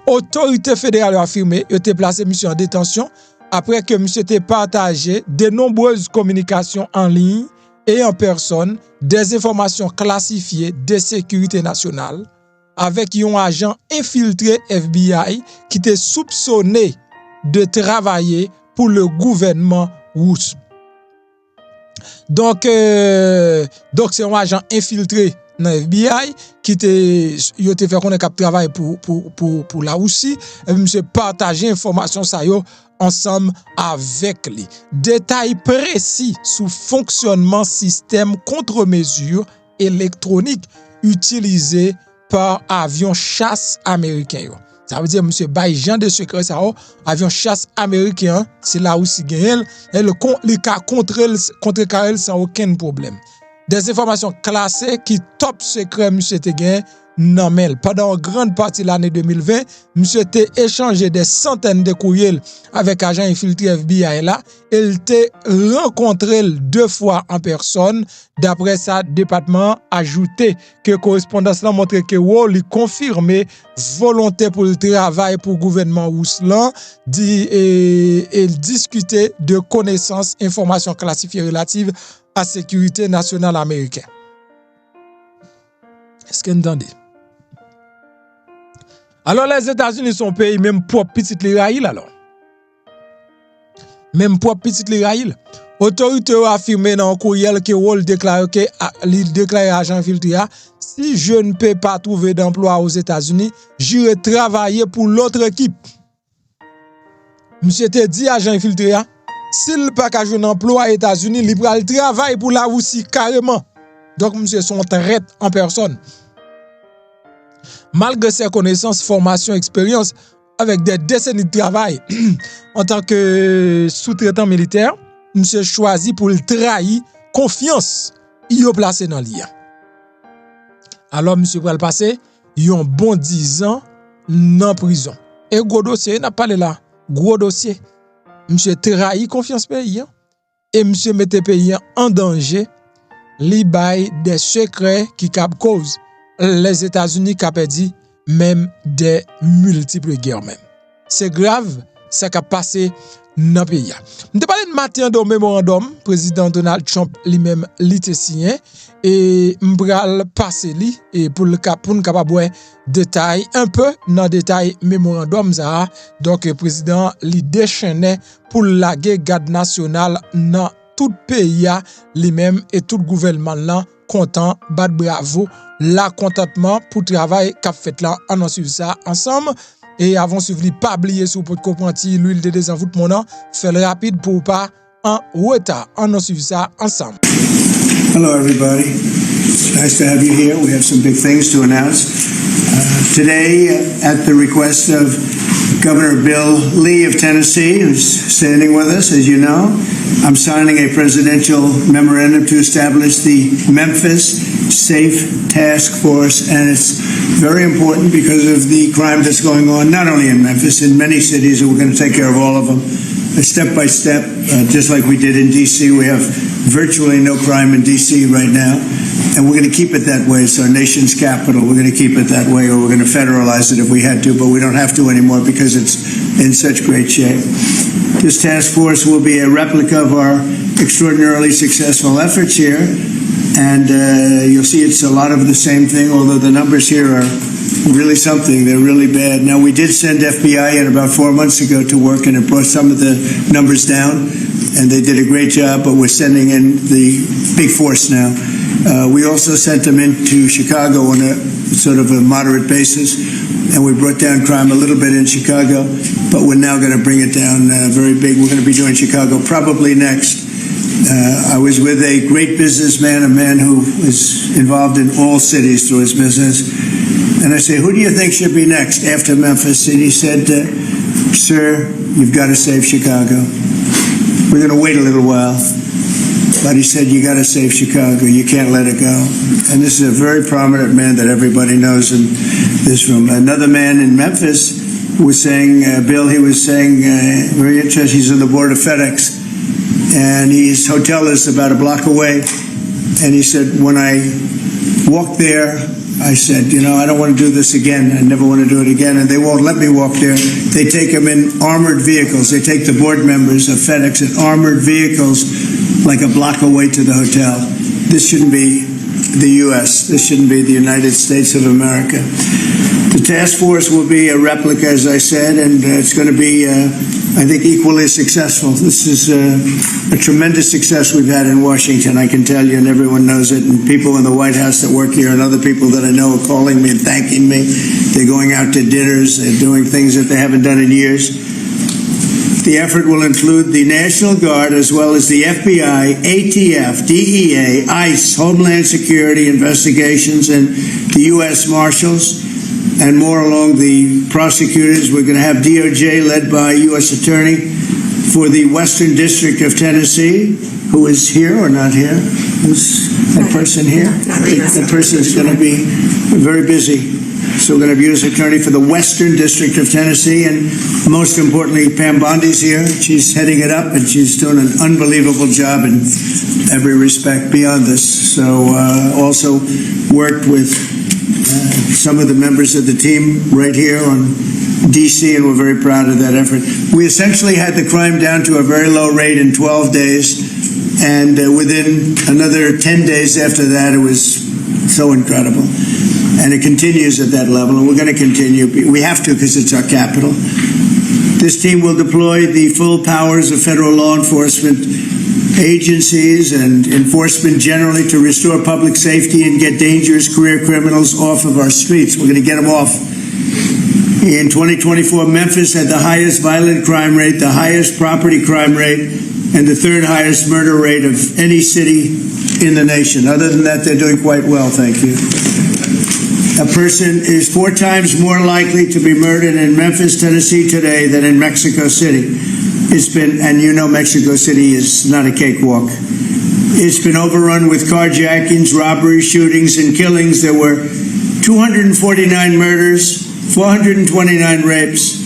Autorité fédérale a affirmé qu'il était placé monsieur en détention après que monsieur était partagé de nombreuses communications en ligne et en personne des informations classifiées de sécurité nationale avec un agent infiltré FBI qui était soupçonné de travailler pour le gouvernement russe. Donc c'est un agent infiltré dans FBI qui était fait connaître qu'il travaille pour la Russie et monsieur partager information ça yo ensemble avec lui. Détails précis sur fonctionnement système contre-mesures électroniques utilisé par avion chasse américain. Ça veut dire monsieur bay Jean de secret ça avion chasse américain, c'est là aussi gagne le cas contre sans aucun problème. Des informations classées qui top secret monsieur te gagne nan men. Pendant grande partie l'année 2020, monsieur te échangé des centaines de courriels avec agents infiltrés FBI là. Il te rencontré 2 fois en personne. D'après ça, département ajouté que correspondance là montre que il confirmé volonté pour le travail pour gouvernement Rousseland et discuter de connaissances, informations classifiées relatives à sécurité nationale américaine. Est-ce que vous entendez? Alors les États-Unis sont pays même propre petit l'Israël alors. Même propre petit l'Israël. Autorité a affirmé dans un courriel que Wall déclare que il déclare agent infiltré si je ne peux pas trouver d'emploi aux États-Unis, j'irai travailler pour l'autre équipe. Monsieur te dit agent infiltré s'il pas qu'à jouer un emploi aux États-Unis, il va travailler pour la Russie carrément. Donc monsieur son traite en personne. Malgré ses connaissances, formations, expériences, avec des décennies de travail en tant que sous-traitant militaire, monsieur choisi pour le trahir confiance il a placé dans l'IA. Alors monsieur va le passer un bon 10 ans en prison. Et gros dossier, n'a pas là, gros dossier. Monsieur trahit confiance pays et monsieur mette pays en danger, li bay des secrets qui cap cause les États-Unis cap dit même des multiples guerres même. C'est grave, ça qui a passé dans le pays. Je te parle de matin de mémorandum, président Donald Trump lui-même l'était signé et m'bral passer li et pour nous capable détail un peu dans détail mémorandum ça. Donc président li déchaîné pour la garde nationale dans tout pays lui-même et tout gouvernement là content, bat bravo, la contentement pour travail qu'a fait là, on suit ça ensemble. Et avant suivre, pas oublier sur votre compranti, l'huile de désenvoûte mon nom, fait le rapide pour pas en retard. On suit ça ensemble. Hello everybody. It's nice to have you here. We have some big things to announce. Today, at the request of Governor Bill Lee of Tennessee, who's standing with us, as you know, I'm signing a presidential memorandum to establish the Memphis Safe Task Force, and it's very important because of the crime that's going on, not only in Memphis, in many cities, and we're going to take care of all of them, step by step, just like we did in D.C. We have virtually no crime in D.C. right now, and we're going to keep it that way. It's our nation's capital. We're going to keep it that way, or we're going to federalize it if we had to, but we don't have to anymore because it's in such great shape. This task force will be a replica of our extraordinarily successful efforts here, and you'll see it's a lot of the same thing, although the numbers here are really something. They're really bad. Now, we did send FBI in about 4 months ago to work, and it brought some of the numbers down, and they did a great job, but we're sending in the big force now. We also sent them into Chicago on a sort of a moderate basis, and we brought down crime a little bit in Chicago, but we're now going to bring it down very big. We're going to be doing Chicago probably next. I was with a great businessman, a man who is involved in all cities through his business, and I say, who do you think should be next after Memphis? And he said, sir, you've got to save Chicago. We're going to wait a little while. But he said, you got to save Chicago. You can't let it go. And this is a very prominent man that everybody knows in this room. Another man in Memphis was saying, Bill, he was saying, very interesting, he's on the board of FedEx. And his hotel is about a block away. And he said, when I walked there, I said, I don't want to do this again. I never want to do it again. And they won't let me walk there. They take them in armored vehicles. They take the board members of FedEx in armored vehicles like a block away to the hotel. This shouldn't be the U.S. This shouldn't be the United States of America. The task force will be a replica, as I said, and it's going to be, I think, equally successful. This is a tremendous success we've had in Washington, I can tell you, and everyone knows it. And people in the White House that work here and other people that I know are calling me and thanking me. They're going out to dinners. They're doing things that they haven't done in years. The effort will include the National Guard as well as the FBI, ATF, DEA, ICE, Homeland Security investigations, and the U.S. Marshals, and more along the prosecutors. We're going to have DOJ led by U.S. Attorney for the Western District of Tennessee, who is here or not here. Who's that person here? That person is going to be very busy. So we're going to have U.S. Attorney for the Western District of Tennessee, and most importantly, Pam Bondi's here. She's heading it up, and she's doing an unbelievable job in every respect beyond this. So also worked with some of the members of the team right here on D.C., and we're very proud of that effort. We essentially had the crime down to a very low rate in 12 days, and within another 10 days after that, it was so incredible. And it continues at that level, and we're going to continue. We have to because it's our capital. This team will deploy the full powers of federal law enforcement agencies and enforcement generally to restore public safety and get dangerous career criminals off of our streets. We're going to get them off. In 2024, Memphis had the highest violent crime rate, the highest property crime rate, and the third highest murder rate of any city in the nation. Other than that, they're doing quite well, thank you. A person is 4 times more likely to be murdered in Memphis, Tennessee today than in Mexico City. It's been, and you know Mexico City is not a cakewalk. It's been overrun with carjackings, robberies, shootings, and killings. There were 249 murders, 429 rapes,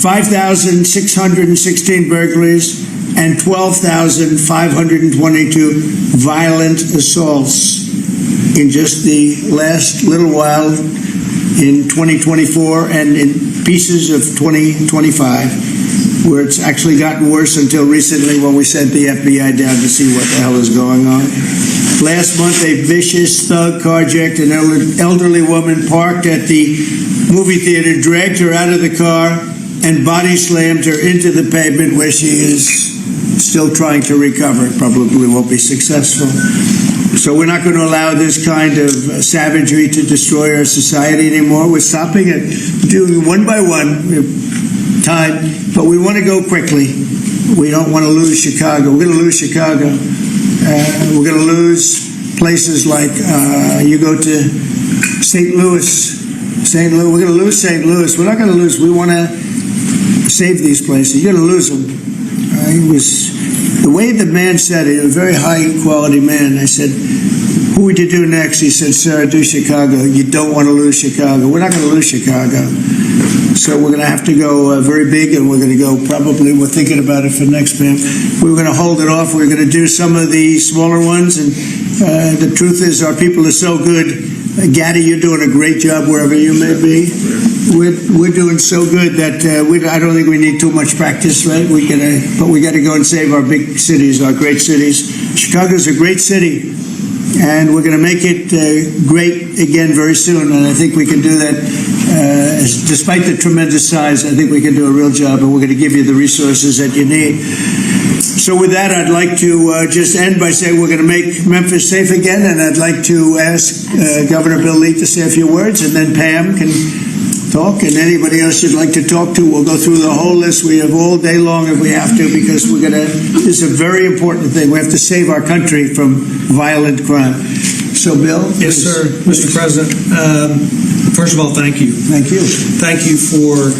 5,616 burglaries, and 12,522 violent assaults in just the last little while in 2024 and in pieces of 2025, where it's actually gotten worse until recently when we sent the FBI down to see what the hell is going on. Last month, a vicious thug carjacked an elderly woman parked at the movie theater, dragged her out of the car, and body slammed her into the pavement, where she is still trying to recover. Probably won't be successful. So we're not going to allow this kind of savagery to destroy our society anymore. We're stopping it, doing one by one. We have time, but we want to go quickly. We don't want to lose Chicago. We're going to lose Chicago. We're going to lose places like you go to St. Louis. We're going to lose St. Louis. We're not going to lose. We want to save these places. You're going to lose them. It was the way the man said it, a very high-quality man. I said, who would you do next? He said, sir, do Chicago. You don't want to lose Chicago. We're not going to lose Chicago. So we're going to have to go very big, and we're going to go probably, we're thinking about it for next Pam. We're going to hold it off. We're going to do some of the smaller ones, and the truth is our people are so good. Gaddy, you're doing a great job wherever you may be. We're doing so good that I don't think we need too much practice, right? But we got to go and save our big cities, our great cities. Chicago's a great city, and we're going to make it great again very soon. And I think we can do that. Despite the tremendous size, I think we can do a real job, and we're going to give you the resources that you need. So with that, I'd like to just end by saying we're going to make Memphis safe again, and I'd like to ask Governor Bill Lee to say a few words, and then Pam can talk, and anybody else you'd like to talk to. We'll go through the whole list. We have all day long if we have to, because this is a very important thing. We have to save our country from violent crime. So, Bill? Yes, sir. Mr. President, first of all, thank you. Thank you. Thank you for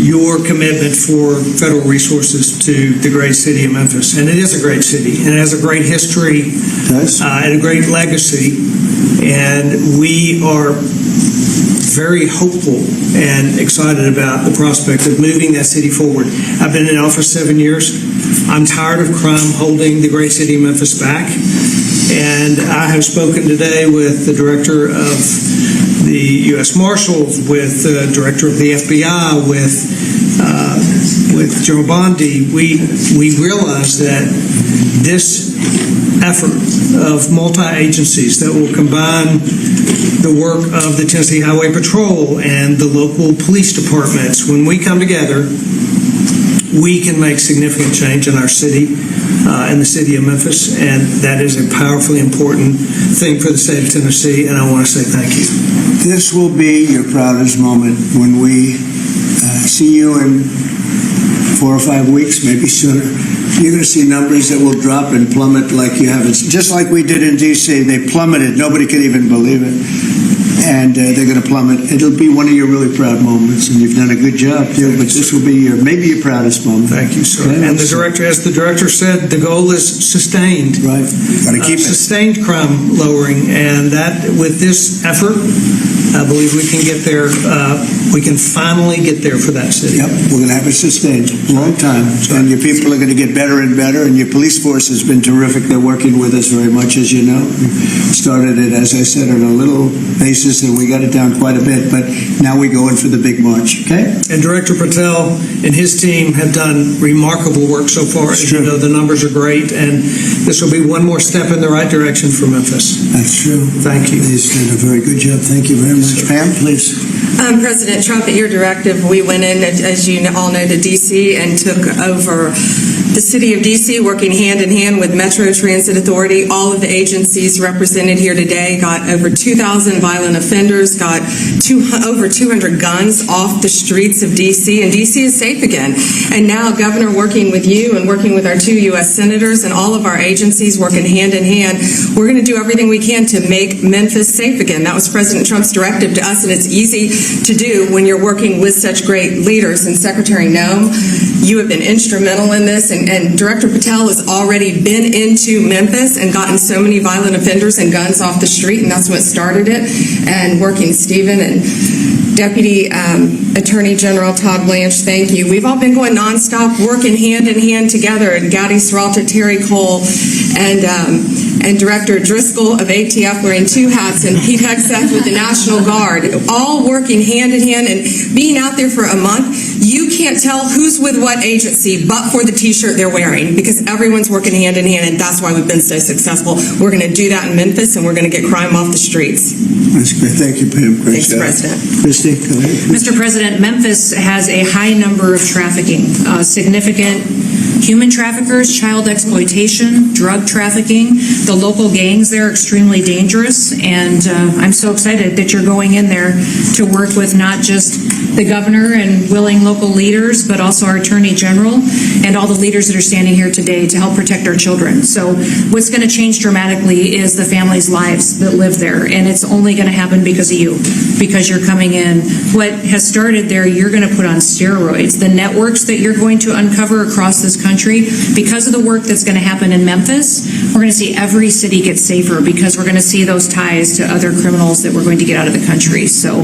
your commitment for federal resources to the great city of Memphis. And it is a great city, and it has a great history and a great legacy. And we are very hopeful and excited about the prospect of moving that city forward. I've been in office 7 years. I'm tired of crime holding the great city of Memphis back. And I have spoken today with the director of the U.S. Marshals, with the director of the FBI, with General Bondi. We realize that this effort of multi-agencies that will combine the work of the Tennessee Highway Patrol and the local police departments, when we come together, we can make significant change in our city, in the city of Memphis, and that is a powerfully important thing for the state of Tennessee, and I want to say thank you. This will be your proudest moment when we see you in 4 or 5 weeks, maybe sooner. You're going to see numbers that will drop and plummet like you haven't. Just like we did in D.C., they plummeted. Nobody could even believe it. and they're going to plummet. It'll be one of your really proud moments, and you've done a good job too. But this will be maybe your proudest moment. Thank you, sir. Okay, And the director, as the director said, the goal is sustained. Right, got to keep it. Sustained crime lowering, and that with this effort, I believe we can get there. We can finally get there for that city. Yep, we're going to have it sustained a long time, and your people are going to get better and better, and your police force has been terrific. They're working with us very much, as you know. We started it, as I said, on a little basis, and we got it down quite a bit, but now we go in for the big march, okay? And Director Patel and his team have done remarkable work so far. As you know, the numbers are great, and this will be one more step in the right direction for Memphis. That's true. Thank you. He's done a very good job. Thank you very much. Pam, please. President Trump, at your directive, we went in, as you all know, to D.C. and took over the city of D.C., working hand in hand with Metro Transit Authority. All of the agencies represented here today got over 2,000 violent offenders, got over 200 guns off the streets of D.C., and D.C. is safe again. And now, Governor, working with you and working with our 2 U.S. senators and all of our agencies working hand in hand, we're going to do everything we can to make Memphis safe again. That was President Trump's directive to us, and it's easy to do when you're working with such great leaders. And Secretary Noem, you have been instrumental in this, and Director Patel has already been into Memphis and gotten so many violent offenders and guns off the street, and that's what started it. And working Stephen and Deputy Attorney General Todd Blanche, thank you. We've all been going nonstop, working hand in hand together, and Gowdy Serralta, Terry Cole, and Director Driscoll of ATF wearing 2 hats, and Pete Hegseth with the National Guard, all working hand in hand and being out there for a month. You can't tell who's with what agency but for the T-shirt they're wearing, because everyone's working hand in hand, and that's why we've been so successful. We're going to do that in Memphis, and we're going to get crime off the streets. That's great. Thank you, Pam. Great Thanks, job. President. Christy, go ahead. Mr. President, Memphis has a high number of trafficking, significant human traffickers, child exploitation, drug trafficking. The local gangs there are extremely dangerous, and I'm so excited that you're going in there to work with not just the governor and willing local leaders, but also our Attorney General and all the leaders that are standing here today to help protect our children. So what's going to change dramatically is the families' lives that live there, and it's only going to happen because of you, because you're coming in. What has started there, you're going to put on steroids. The networks that you're going to uncover across this country, because of the work that's going to happen in Memphis, we're going to see every city get safer, because we're going to see those ties to other criminals that we're going to get out of the country. So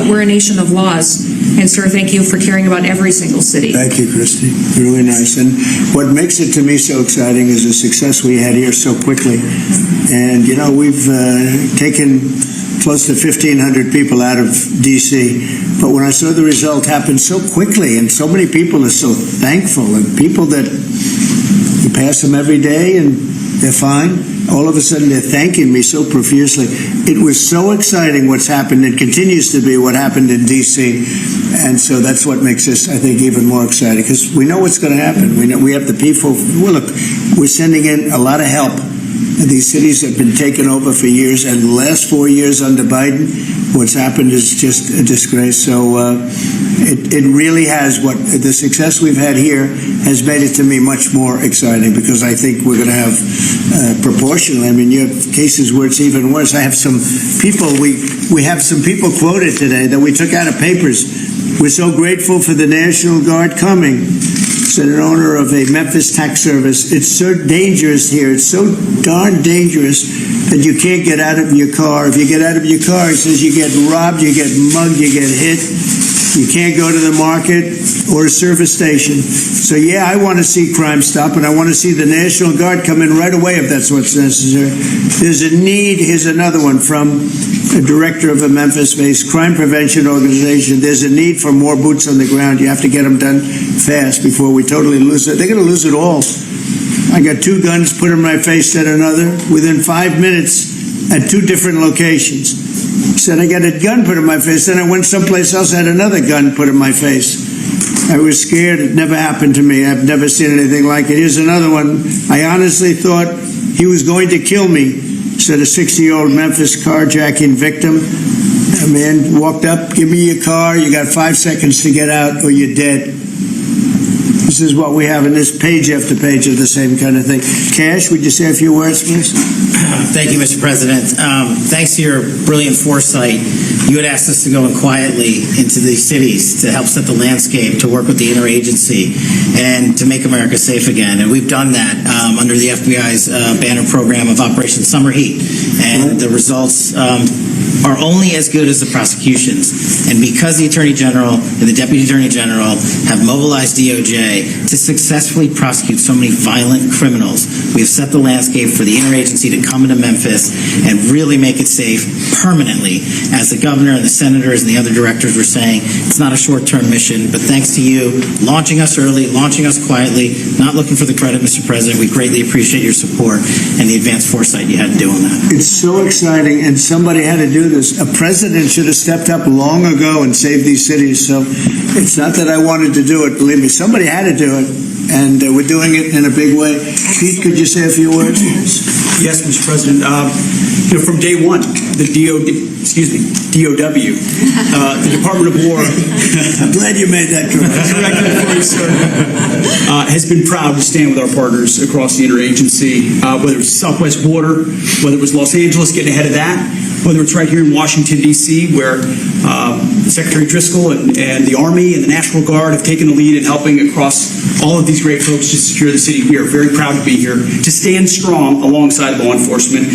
we're a nation of laws. And sir, thank you for caring about every single city. Thank you, Christy. Really nice. And what makes it to me so exciting is the success we had here so quickly. And, you know, we've taken close to 1,500 people out of D.C. But when I saw the result happen so quickly, and so many people are so thankful, and people that you pass them every day and they're fine, all of a sudden they're thanking me so profusely. It was so exciting what's happened. It continues to be what happened in D.C. And so that's what makes this, I think, even more exciting, because we know what's going to happen. We know we have the people. Well, look, we're sending in a lot of help. These cities have been taken over for years, and the last 4 years under Biden, what's happened is just a disgrace. So it really has, what the success we've had here has made it to me much more exciting, because I think we're going to have proportionally. I mean, you have cases where it's even worse. I have some people, we have some people quoted today that we took out of papers. We're so grateful for the National Guard coming. Said an owner of a Memphis tax service, it's so dangerous here, it's so darn dangerous that you can't get out of your car. If you get out of your car, he says you get robbed, you get mugged, you get hit. You can't go to the market or a service station. So yeah, I want to see crime stop, and I want to see the National Guard come in right away if that's what's necessary. There's a need. Here's another one from the director of a Memphis-based crime prevention organization. There's a need for more boots on the ground. You have to get them done fast before we totally lose it. They're going to lose it all. I got 2 guns put in my face, said another, within 5 minutes at 2 different locations. Said I got a gun put in my face. Then I went someplace else, had another gun put in my face. I was scared. It never happened to me. I've never seen anything like it. Here's another one. I honestly thought he was going to kill me, said a 60-year-old Memphis carjacking victim. A man walked up, give me your car. You got 5 seconds to get out or you're dead. This is what we have in this page after page of the same kind of thing. Cash, would you say a few words, please? Thank you, Mr. President. Thanks to your brilliant foresight, you had asked us to go in quietly into these cities to help set the landscape, to work with the interagency, and to make America safe again. And we've done that under the FBI's banner program of Operation Summer Heat. And the results are only as good as the prosecutions. And because the Attorney General and the Deputy Attorney General have mobilized DOJ to successfully prosecute so many violent criminals, we have set the landscape for the interagency to come into Memphis and really make it safe permanently. As the governor and the senators and the other directors were saying, it's not a short-term mission, but thanks to you, launching us early, launching us quietly, not looking for the credit, Mr. President, we greatly appreciate your support and the advanced foresight you had in doing that. It's so exciting, and somebody had to do this. A president should have stepped up long ago and saved these cities, so it's not that I wanted to do it, believe me, somebody had to do it, and we're doing it in a big way. Pete, could you say a few words? Yes, Mr. President. From day one, the DOW, the Department of War. I'm glad you made that correction. Has been proud to stand with our partners across the interagency, whether it's Southwest border, whether it was Los Angeles getting ahead of that, whether it's right here in Washington, D.C., where Secretary Driscoll and the Army and the National Guard have taken the lead in helping across all of these great folks to secure the city. We are very proud to be here, to stand strong alongside law enforcement.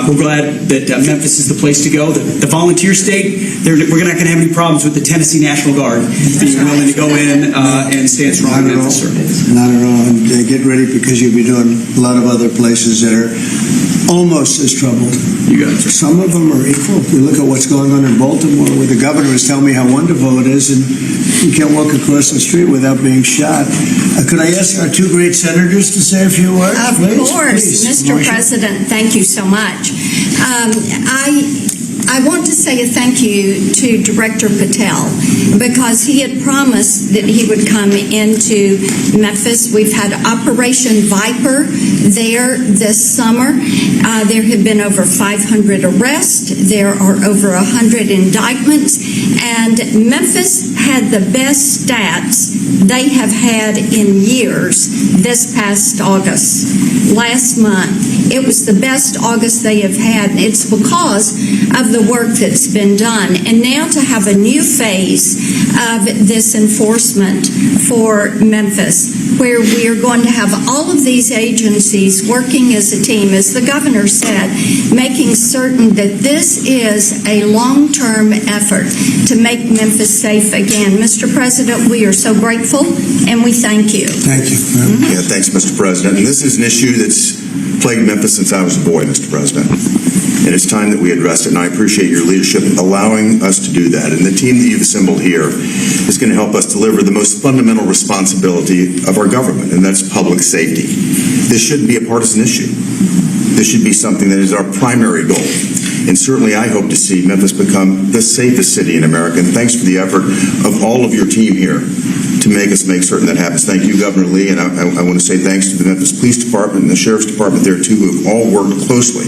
We're glad that Memphis is the place to go. The volunteer state, we're not going to have any problems with the Tennessee National Guard being willing to go in and stand strong in Memphis. Not at all. And get ready, because you'll be doing a lot of other places that are almost as troubled. You guys are. Some of them are equal. We look at what's going on in Baltimore, where the governor was telling me how wonderful it is, and you can't walk across the street without being shot. Could I ask our two great senators to say a few words? Of course, Mr. President, thank you so much. I want to say a thank you to Director Patel, because he had promised that he would come into Memphis. We've had Operation Viper there this summer. There have been over 500 arrests. There are over 100 indictments. And Memphis had the best stats they have had in years this past August. Last month, it was the best August they have had. And it's because of the work that's been done. And now to have a new phase of this enforcement for Memphis, where we are going to have all of these agencies working as a team, as the governor said, making certain that this is a long-term effort to make Memphis safe again. Mr. President, we are so grateful, and we thank you. Thank you. Yeah, thanks, Mr. President. And this is an issue that's plagued Memphis since I was a boy, Mr. President. And it's time that we address it, and I appreciate your leadership allowing us to do that. And the team that you've assembled here is going to help us deliver the most fundamental responsibility of our government, and that's public safety. This shouldn't be a partisan issue. This should be something that is our primary goal. And certainly I hope to see Memphis become the safest city in America. And thanks for the effort of all of your team here to make certain that happens. Thank you, Governor Lee, and I want to say thanks to the Memphis Police Department and the Sheriff's Department there too, who have all worked closely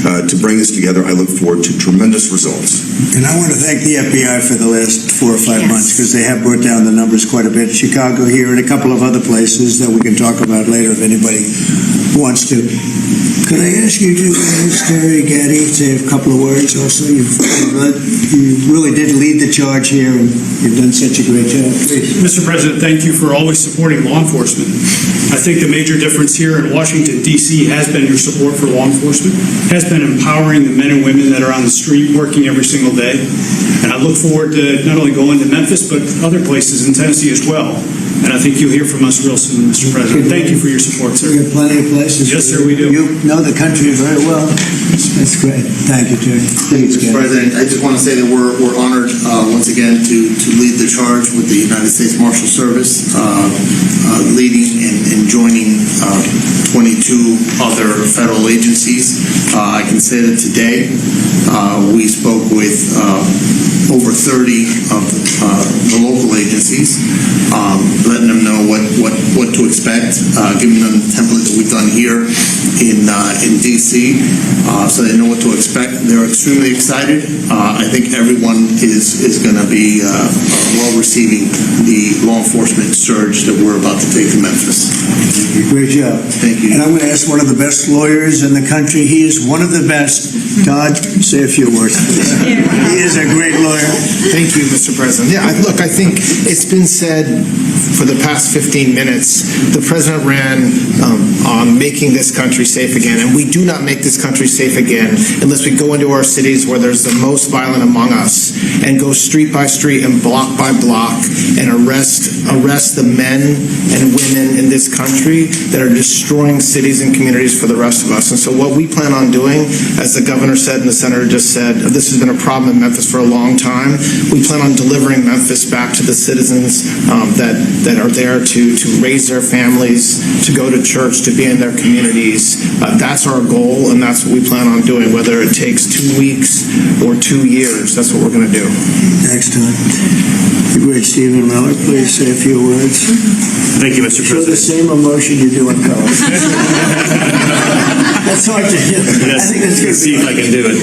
to bring this together. I look forward to tremendous results. And I want to thank the FBI for the last 4 or 5 months, because they have brought down the numbers quite a bit. Chicago here and a couple of other places that we can talk about later if anybody wants to. Could I ask you to, Terry Gaddy, say a couple of words also? You really did lead the charge here, and you've done such a great job. Please. Mr. President, thank you for always supporting law enforcement. I think the major difference here in Washington, D.C. has been your support for law enforcement, has been empowering the men and women that are on the street working every single day. And I look forward to not only going to Memphis, but other places in Tennessee as well. And I think you'll hear from us real soon, Mr. President. Thank you for your support, sir. We have plenty of places. Yes, sir, we do. You know the country very well. That's great. Thank you, Terry. Mr. President, I just want to say that we're honored once again to lead the charge with the United States Marshal Service, leading and joining 22 other federal agencies. I can say that today we spoke with over 30 of the local agencies, letting them know what to expect, giving them the template that we've done here, in D.C., so they know what to expect. They're extremely excited. I think everyone is going to be well receiving the law enforcement surge that we're about to take to Memphis. Great job. Thank you. And I'm going to ask one of the best lawyers in the country. He is one of the best. Todd, say a few words. He is a great lawyer. Thank you, Mr. President. Yeah, look, I think it's been said for the past 15 minutes, the President ran on making this country safe again, and we do not make this country safe again unless we go into our cities where there's the most violent among us and go street by street and block by block and arrest the men and women in this country that are destroying cities and communities for the rest of us. And so what we plan on doing, as the governor said and the senator just said, this has been a problem in Memphis for a long time. We plan on delivering Memphis back to the citizens that are there to raise their families, to go to church, to be in their communities. That's our goal, and that's what we plan on doing, whether it takes 2 weeks or 2 years. That's what we're going to do. Next time. The great Stephen Miller, please say a few words. Thank you, Mr. Show President. the same emotion you do in college. That's hard to do. I think that's good. Let's see if I can do it.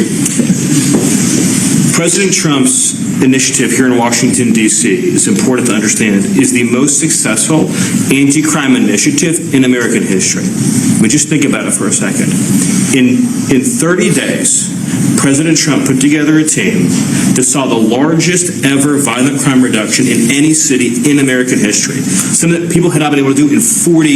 President Trump's initiative here in Washington, D.C., is important to understand, is the most successful anti-crime initiative in American history. I mean, just think about it for a second. In 30 days, President Trump put together a team that saw the largest ever violent crime reduction in any city in American history, something that people had not been able to do in 40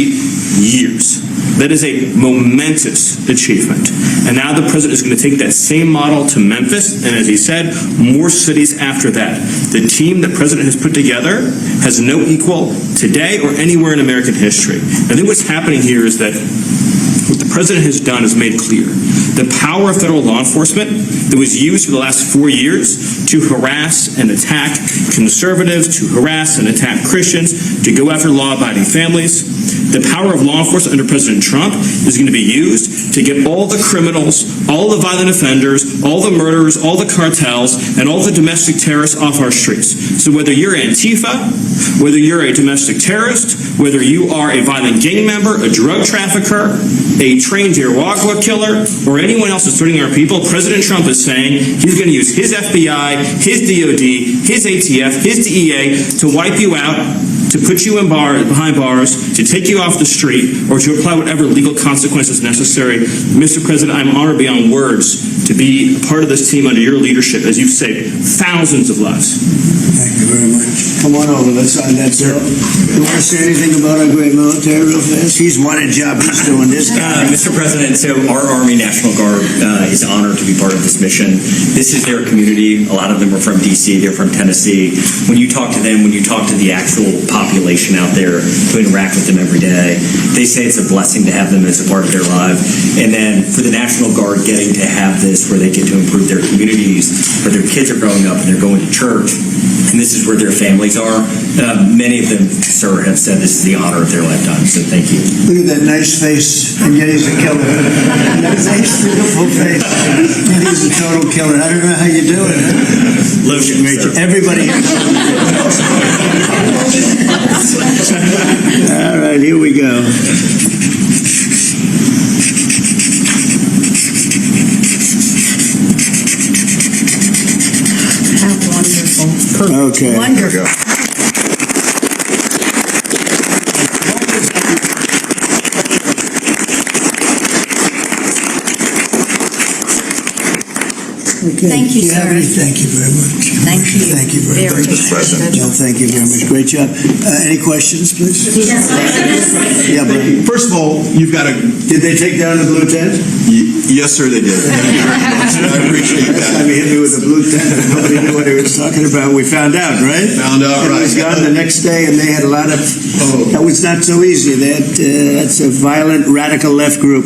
years. That is a momentous achievement. And now the president is going to take that same model to Memphis, and as he said, more cities after that. The team the president has put together has no equal today or anywhere in American history. I think what's happening here is that what the president has done is made clear the power of federal law enforcement that was used for the last 4 years to harass and attack conservatives, to harass and attack Christians, to go after law-abiding families. The power of law enforcement under President Trump is going to be used to get all the criminals, all the violent offenders, all the murderers, all the cartels, and all the domestic terrorists off our streets. So whether you're Antifa, whether you're a domestic terrorist, whether you are a violent gang member, a drug trafficker, a trained Irawagwa killer, or anyone else that's threatening our people, President Trump is saying he's going to use his FBI, his DOD, his ATF, his DEA to wipe you out, to put you behind bars, to take you off the street, or to apply whatever legal consequences necessary. Mr. President, I'm honored beyond words to be a part of this team under your leadership as you've saved thousands of lives. Thank you very much. Come on over. Let's sign that, sir. You want to say anything about our great military real fast? He's won a job. He's doing this. Mr. President, so our Army National Guard is honored to be part of this mission. This is their community. A lot of them are from D.C. They're from Tennessee. When you talk to them, when you talk to the actual population out there who interact with them every day, they say it's a blessing to have them as a part of their life. And then for the National Guard getting to have this where they get to improve their communities, where their kids are growing up and they're going to church, and this is where their families are. Many of them, sir, have said this is the honor of their lifetime, so thank you. Look at that nice face, and yet he's a killer. That nice, beautiful face. And he's a total killer. I don't know how you do it. Lotion, sir. Everybody. All right, here we go. Okay. Wonderful. Okay. Thank you, sir. Thank you very much. Thank you. Thank you very much. Mr. President. No, thank you very much. Great job. Any questions, please? Yeah, Brian. First of all, you've got a... Did they take down the blue tent? Yes, sir, they did. Thank you very much. I appreciate Last that. time he hit me with a blue tent, nobody knew what he was talking about. We found out, right? Found out, And right. it was gone the next day, and they had a lot of... That was not so easy. That's a violent, radical left group.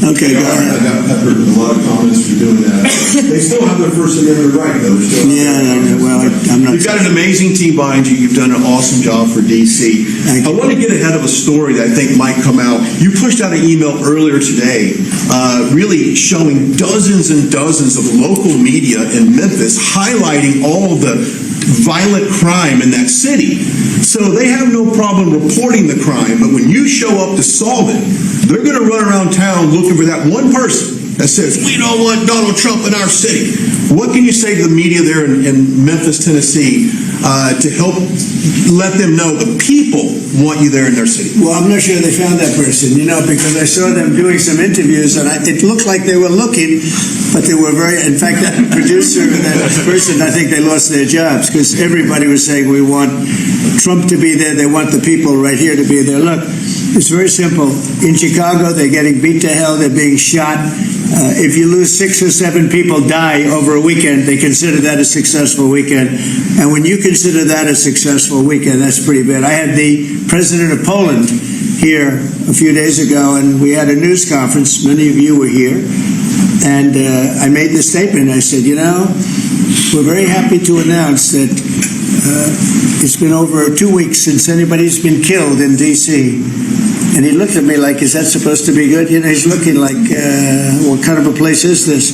Okay, go ahead. I've heard a lot of comments for doing that. They still have their First Amendment right, though. Yeah, well, I'm not... You've got an amazing team behind you. You've done an awesome job for D.C. I want to get ahead of a story that I think might come out. You pushed out an email earlier today really showing dozens and dozens of local media in Memphis highlighting all the violent crime in that city. So they have no problem reporting the crime, but when you show up to solve it, they're going to run around town looking for that one person that says, we don't want Donald Trump in our city. What can you say to the media there in Memphis, Tennessee, to help let them know the people want you there in their city? Well, I'm not sure they found that person, because I saw them doing some interviews, and it looked like they were looking, but they were in fact, that producer, that person, I think they lost their jobs, because everybody was saying, we want Trump to be there, they want the people right here to be there. Look, it's very simple. In Chicago, they're getting beat to hell, they're being shot. If you lose 6 or 7 people die over a weekend, they consider that a successful weekend. And when you consider that a successful weekend, that's pretty bad. I had the president of Poland here a few days ago, and we had a news conference. Many of you were here. And I made this statement. I said, we're very happy to announce that it's been over 2 weeks since anybody's been killed in D.C., and he looked at me like, is that supposed to be good? He's looking like, what kind of a place is this?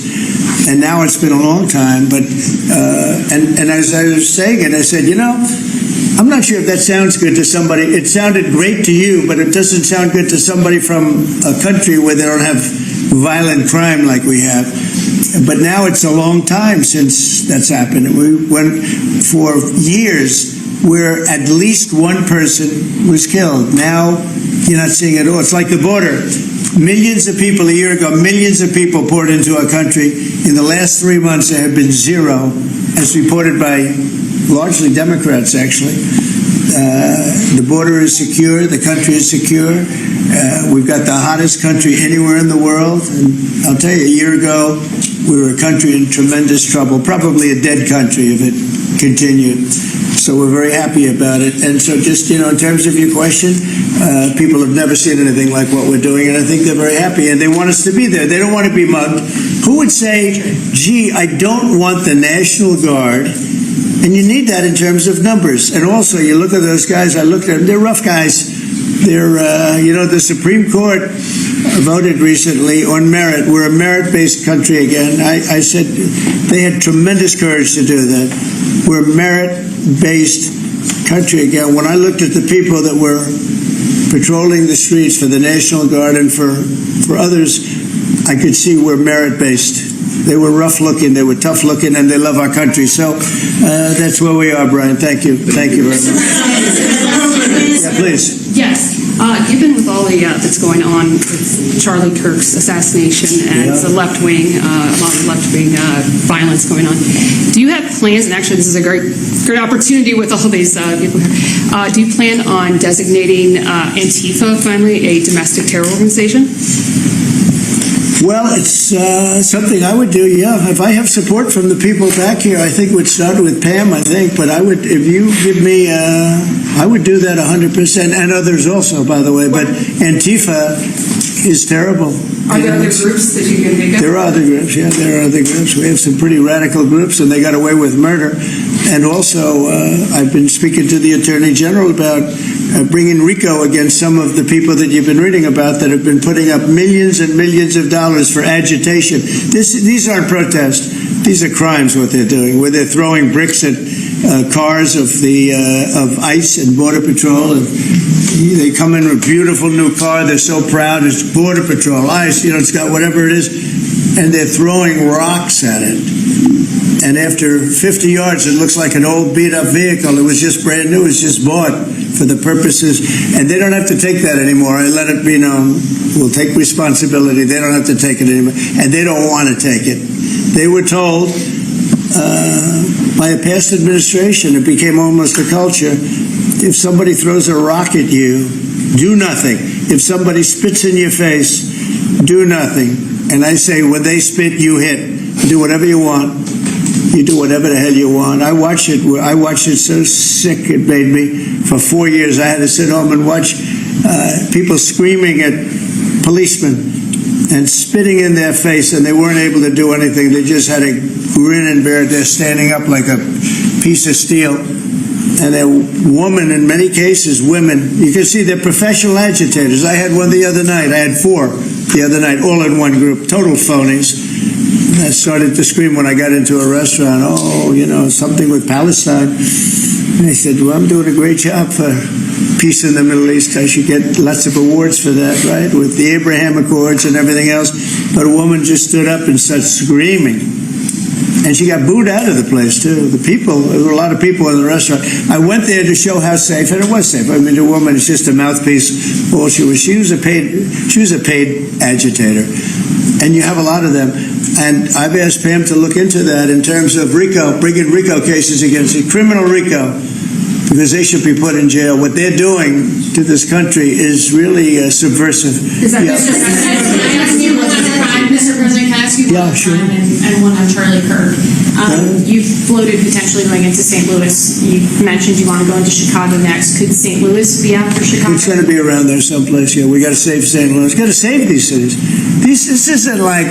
And now it's been a long time. But and as I was saying it, I said, I'm not sure if that sounds good to somebody. It sounded great to you, but it doesn't sound good to somebody from a country where they don't have violent crime like we have. But now it's a long time since that's happened. We went for years where at least one person was killed. Now you're not seeing it all. It's like the border. Millions of people a year ago, millions of people poured into our country. In the last 3 months, there have been 0, as reported by largely Democrats, actually. The border is secure. The country is secure. We've got the hottest country anywhere in the world. And I'll tell you, a year ago, we were a country in tremendous trouble, probably a dead country if it continued. So we're very happy about it. And so just, in terms of your question, people have never seen anything like what we're doing, and I think they're very happy, and they want us to be there. They don't want to be mugged. Who would say, gee, I don't want the National Guard? And you need that in terms of numbers. And also, you look at those guys, I looked at them, they're rough guys. They're, the Supreme Court voted recently on merit. We're a merit-based country again. I said they had tremendous courage to do that. We're a merit-based country again. When I looked at the people that were patrolling the streets for the National Guard and for others, I could see we're merit-based. They were rough-looking, they were tough-looking, and they love our country. So that's where we are, Brian. Thank you. Thank you very much. Yeah, please. Yes. Given with all that's going on with Charlie Kirk's assassination and the left wing, a lot of left wing violence going on, do you have plans? And actually, this is a great opportunity with all these people here. Do you plan on designating Antifa finally a domestic terror organization? Well, it's something I would do, yeah. If I have support from the people back here, I think we'd start with Pam, I think. But I would, if you give me, I would do that 100%, and others also, by the way. But Antifa is terrible. Are there other groups that you can think of? There are other groups, yeah. There are other groups. We have some pretty radical groups, and they got away with murder. And also, I've been speaking to the Attorney General about bringing RICO against some of the people that you've been reading about that have been putting up millions and millions of dollars for agitation. These aren't protests. These are crimes, what they're doing, where they're throwing bricks at cars of ICE and Border Patrol. And they come in with a beautiful new car. They're so proud. It's Border Patrol, ICE, it's got whatever it is. And they're throwing rocks at it. And after 50 yards, it looks like an old beat-up vehicle. It was just brand new. It was just bought for the purposes. And they don't have to take that anymore. I let it be known. We'll take responsibility. They don't have to take it anymore. And they don't want to take it. They were told by a past administration, it became almost a culture, if somebody throws a rock at you, do nothing. If somebody spits in your face, do nothing. And I say, when they spit, you hit. Do whatever you want. You do whatever the hell you want. I watched it so sick it made me. For 4 years, I had to sit home and watch people screaming at policemen and spitting in their face, and they weren't able to do anything. They just had a grin and bear it. They're standing up like a piece of steel. And a woman, in many cases, women, you can see they're professional agitators. I had one the other night. I had 4 the other night, all in one group, total phonies. I started to scream when I got into a restaurant, oh, you know, something with Palestine. And I said, well, I'm doing a great job for peace in the Middle East. I should get lots of awards for that, right? With the Abraham Accords and everything else. But a woman just stood up and started screaming. And she got booed out of the place, too. There were a lot of people in the restaurant. I went there to show how safe, and it was safe. I mean, the woman is just a mouthpiece. All she was a paid agitator. And you have a lot of them. And I've asked Pam to look into that in terms of RICO, bringing RICO cases against it, criminal RICO, because they should be put in jail. What they're doing to this country is really subversive. Mr. President, can I ask you one on crime and one on Charlie Kirk? You've floated potentially going into St. Louis. You mentioned you want to go into Chicago next. Could St. Louis be after Chicago? It's going to be around there someplace. Yeah, we got to save St. Louis. Got to save these cities. This isn't like,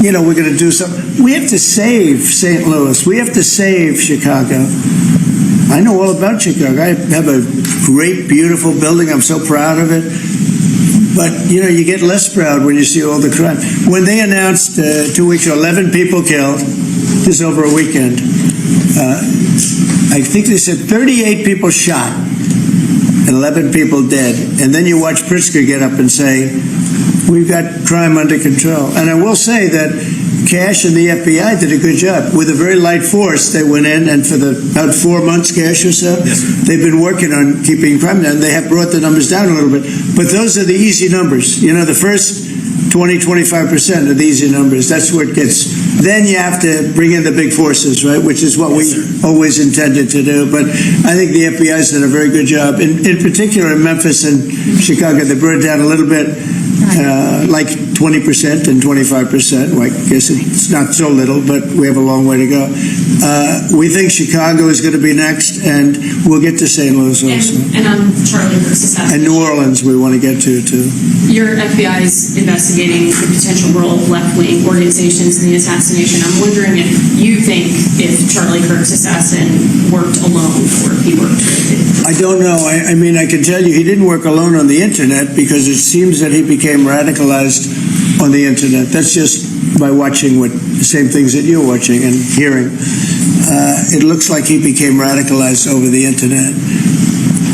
you know, we're going to do something. We have to save St. Louis. We have to save Chicago. I know all about Chicago. I have a great, beautiful building. I'm so proud of it. But, you know, you get less proud when you see all the crime. When they announced 2 weeks ago, 11 people killed, this is over a weekend, I think they said 38 people shot and 11 people dead. And then you watch Pritzker get up and say, we've got crime under control. And I will say that Cash and the FBI did a good job. With a very light force, they went in, and for about 4 months, Cash or so, they've been working on keeping crime down. They have brought the numbers down a little bit. But those are the easy numbers. You know, the first 20-25% are the easy numbers. That's where it gets. Then you have to bring in the big forces, right, which is what we always intended to do. But I think the FBI's done a very good job. In particular, in Memphis and Chicago, they brought it down a little bit, like 20% and 25%. Well, I guess it's not so little, but we have a long way to go. We think Chicago is going to be next, and we'll get to St. Louis also. And on Charlie Kirk's assassination. And New Orleans we want to get to, too. Your FBI is investigating the potential role of left-wing organizations in the assassination. I'm wondering if you think if Charlie Kirk's assassin worked alone or if he worked with. I don't know. I mean, I can tell you he didn't work alone on the internet, because it seems that he became radicalized on the internet. That's just by watching the same things that you're watching and hearing. It looks like he became radicalized over the internet.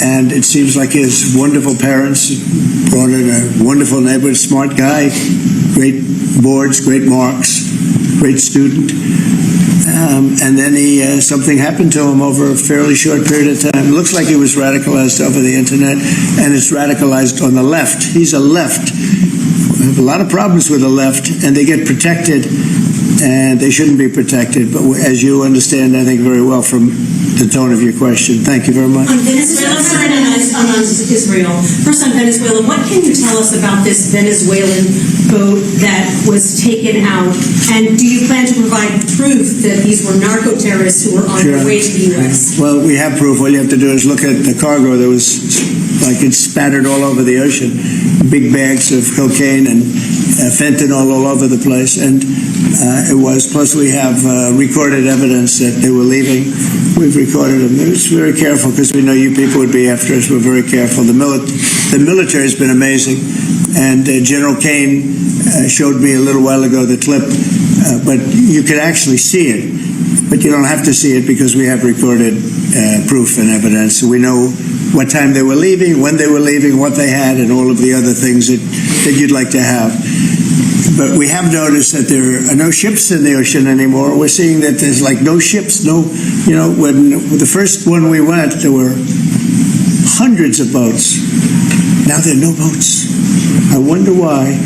And it seems like his wonderful parents brought in a wonderful neighborhood, smart guy, great boards, great marks, great student. And then something happened to him over a fairly short period of time. It looks like he was radicalized over the internet, and it's radicalized on the left. He's a left. We have a lot of problems with the left, and they get protected, and they shouldn't be protected. But as you understand, I think, very well from the tone of your question. Thank you very much. On Venezuela, on Israel. First on Venezuela, what can you tell us about this Venezuelan boat that was taken out? And do you plan to provide proof that these were narco-terrorists who were on their way to the U.S.? Well, we have proof. All you have to do is look at the cargo that was, like, it's spattered all over the ocean. Big bags of cocaine and fentanyl all over the place. And it was. Plus, we have recorded evidence that they were leaving. We've recorded them. It was very careful, because we know you people would be after us. We're very careful. The military has been amazing. And General Kane showed me a little while ago the clip. But you could actually see it. But you don't have to see it, because we have recorded proof and evidence. We know what time they were leaving, when they were leaving, what they had, and all of the other things that you'd like to have. But we have noticed that there are no ships in the ocean anymore. We're seeing that there's like no ships, when the first one we went, there were hundreds of boats. Now there are no boats. I wonder why.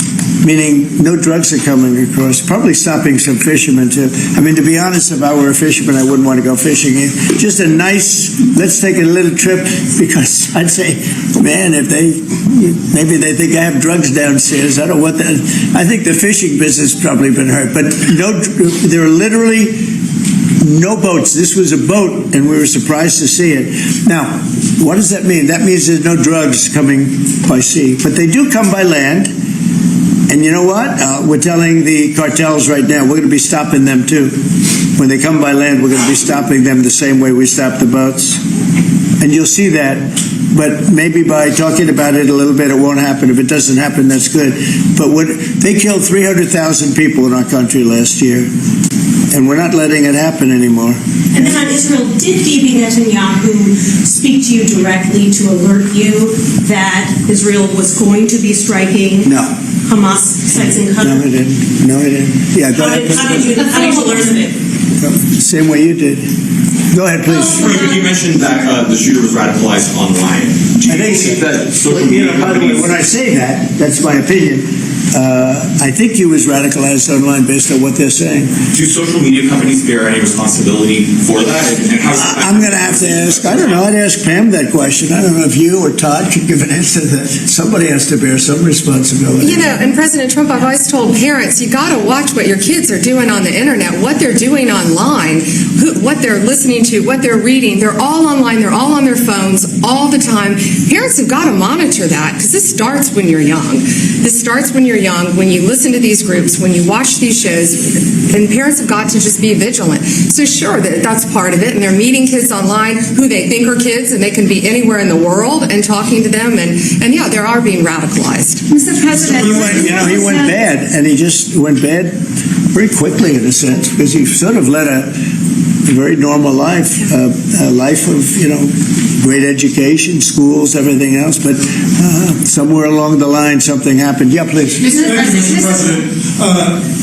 Meaning no drugs are coming across, probably stopping some fishermen too. I mean, to be honest, if I were a fisherman, I wouldn't want to go fishing. Just a nice, let's take a little trip, because I'd say, man, if maybe they think I have drugs downstairs. I don't want that. I think the fishing business has probably been hurt. But there are literally no boats. This was a boat, and we were surprised to see it. Now, what does that mean? That means there's no drugs coming by sea. But they do come by land. And you know what? We're telling the cartels right now, we're going to be stopping them too. When they come by land, we're going to be stopping them the same way we stop the boats. And you'll see that but maybe by talking about it a little bit, it won't happen. If it doesn't happen, that's good. But they killed 300,000 people in our country last year, and we're not letting it happen anymore. And then on Israel, did Bibi Netanyahu speak to you directly to alert you that Israel was going to be striking Hamas sites in Qatar? No, he didn't. Yeah, go ahead. How did you learn of it? Same way you did. Go ahead, please. You mentioned that the shooter was radicalized online. Do you think that social media by the way, when I say that, that's my opinion. I think he was radicalized online based on what they're saying. Do social media companies bear any responsibility for that? And I'm going to have to ask, I don't know, I'd ask Pam that question. I don't know if you or Todd could give an answer to that. Somebody has to bear some responsibility. You know, and President Trump, I've always told parents, you got to watch what your kids are doing on the internet, what they're doing online, what they're listening to, what they're reading. They're all online. They're all on their phones all the time. Parents have got to monitor that because this starts when you're young. This starts when you're young, when you listen to these groups, when you watch these shows, and parents have got to just be vigilant. So sure, that's part of it, and they're meeting kids online who they think are kids, and they can be anywhere in the world and talking to them, and yeah, they are being radicalized. Mr. President, he went bad, and he just went bad very quickly in a sense, because he sort of led a very normal life, a life of, great education, schools, everything else, but somewhere along the line something happened. Yeah, please. Mr. President,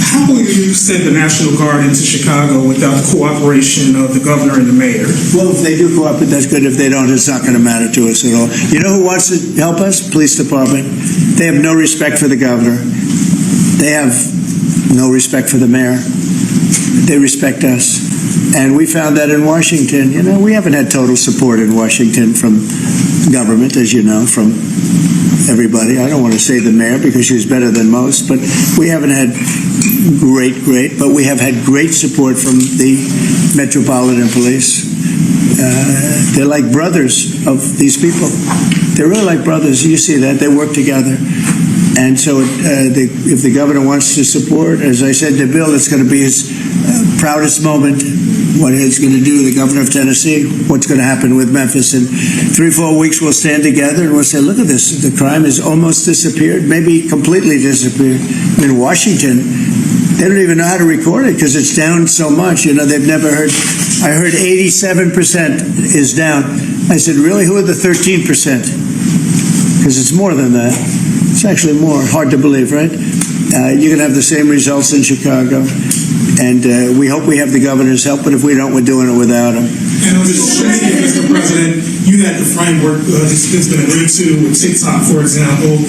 how will you send the National Guard into Chicago without the cooperation of the governor and the mayor? Well, if they do cooperate, that's good. If they don't, it's not going to matter to us at all. You know who wants to help us? Police department. They have no respect for the governor. They have no respect for the mayor. They respect us. And we found that in Washington. We haven't had total support in Washington from government, as you know, from everybody. I don't want to say the mayor because she was better than most, but we haven't had great, but we have had great support from the Metropolitan Police. They're like brothers of these people. They're really like brothers. You see that. They work together. And so if the governor wants to support, as I said to Bill, it's going to be his proudest moment, what he's going to do, the governor of Tennessee, what's going to happen with Memphis. In 3-4 weeks, we'll stand together and we'll say, look at this. The crime has almost disappeared, maybe completely disappeared. In Washington, they don't even know how to record it because it's down so much. They've never heard. I heard 87% is down. I said, really? Who are the 13%? Because it's more than that. It's actually more. Hard to believe, right? You're going to have the same results in Chicago. And we hope we have the governor's help, but if we don't, we're doing it without him. And on this Mr. President, you had the framework that's been agreed to with TikTok, for example.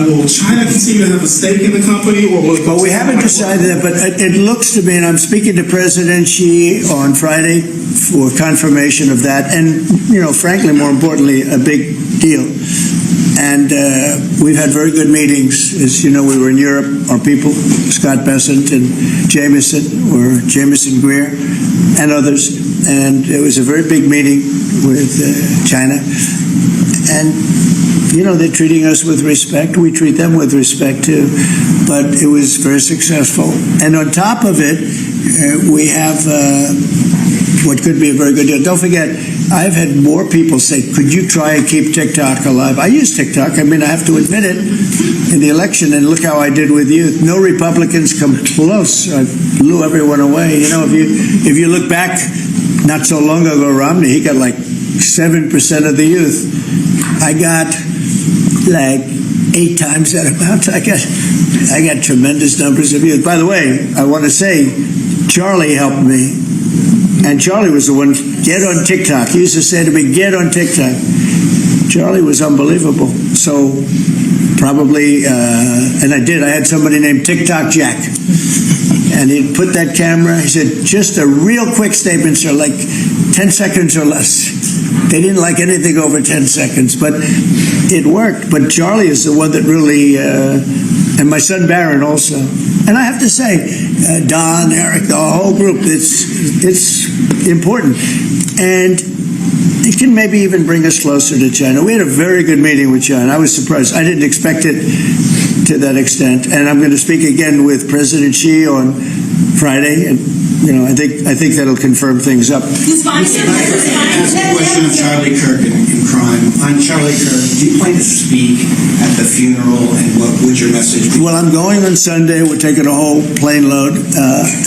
Will China continue to have a stake in the company? Well, we haven't decided that, but it looks to me, and I'm speaking to President Xi on Friday for confirmation of that, and, frankly, more importantly, a big deal. And we've had very good meetings. As you know, we were in Europe. Our people, Scott Bessent and Jameson Greer, and others. And it was a very big meeting with China. And, they're treating us with respect. We treat them with respect, too. But it was very successful. And on top of it, we have what could be a very good deal. Don't forget, I've had more people say, could you try and keep TikTok alive? I use TikTok. I have to admit it. In the election, and look how I did with youth. No Republicans come close. I blew everyone away. If you look back not so long ago, Romney, he got like 7% of the youth. I got like 8 times that amount. I got tremendous numbers of youth. By the way, I want to say, Charlie helped me. And Charlie was the one, get on TikTok. He used to say to me, get on TikTok. Charlie was unbelievable. So probably, and I did. I had somebody named TikTok Jack. And he'd put that camera, he said, just a real quick statement, sir, like 10 seconds or less. They didn't like anything over 10 seconds, but it worked. But Charlie is the one that really, and my son Barron also. And I have to say, Don, Eric, the whole group, it's important. And it can maybe even bring us closer to China. We had a very good meeting with China. I was surprised. I didn't expect it to that extent. And I'm going to speak again with President Xi on Friday. And I think that'll confirm things up. Ms. Feinstein? Ask a question of Charlie Kirk in crime. On Charlie Kirk, do you plan to speak at the funeral, and what would your message be? Well, I'm going on Sunday. We're taking a whole plane load,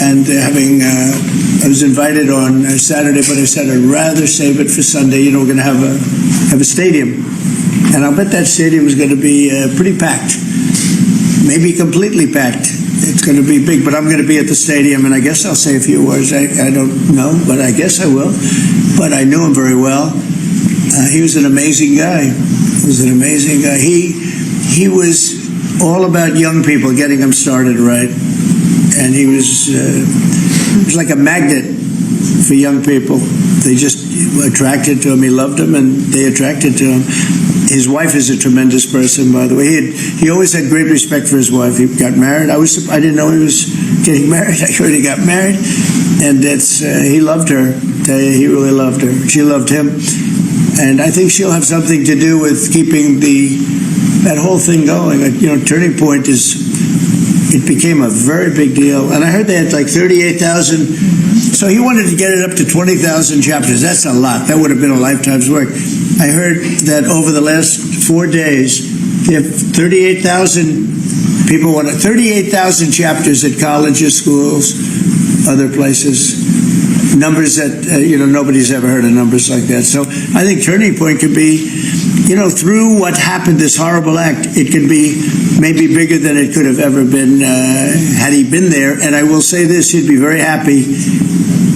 and I was invited on Saturday, but I said I'd rather save it for Sunday. We're going to have a stadium, and I'll bet that stadium is going to be pretty packed, maybe completely packed. It's going to be big, but I'm going to be at the stadium, and I guess I'll say a few words. I don't know, but I guess I will. But I knew him very well. He was an amazing guy. He was all about young people, getting them started right, and he was like a magnet for young people. They just attracted to him. He loved them, and they attracted to him. His wife is a tremendous person, by the way. He always had great respect for his wife. He got married. I didn't know he was getting married. I heard he got married, and he loved her. He really loved her. She loved him, and I think she'll have something to do with keeping that whole thing going. Turning Point it became a very big deal, and I heard they had like 38,000. So he wanted to get it up to 20,000 chapters. That's a lot. That would have been a lifetime's work. I heard that over the last 4 days, they have 38,000 people 38,000 chapters at colleges, schools, other places. Numbers that, nobody's ever heard of numbers like that. So I think Turning Point could be, through what happened, this horrible act, it could be maybe bigger than it could have ever been had he been there. And I will say this, he'd be very happy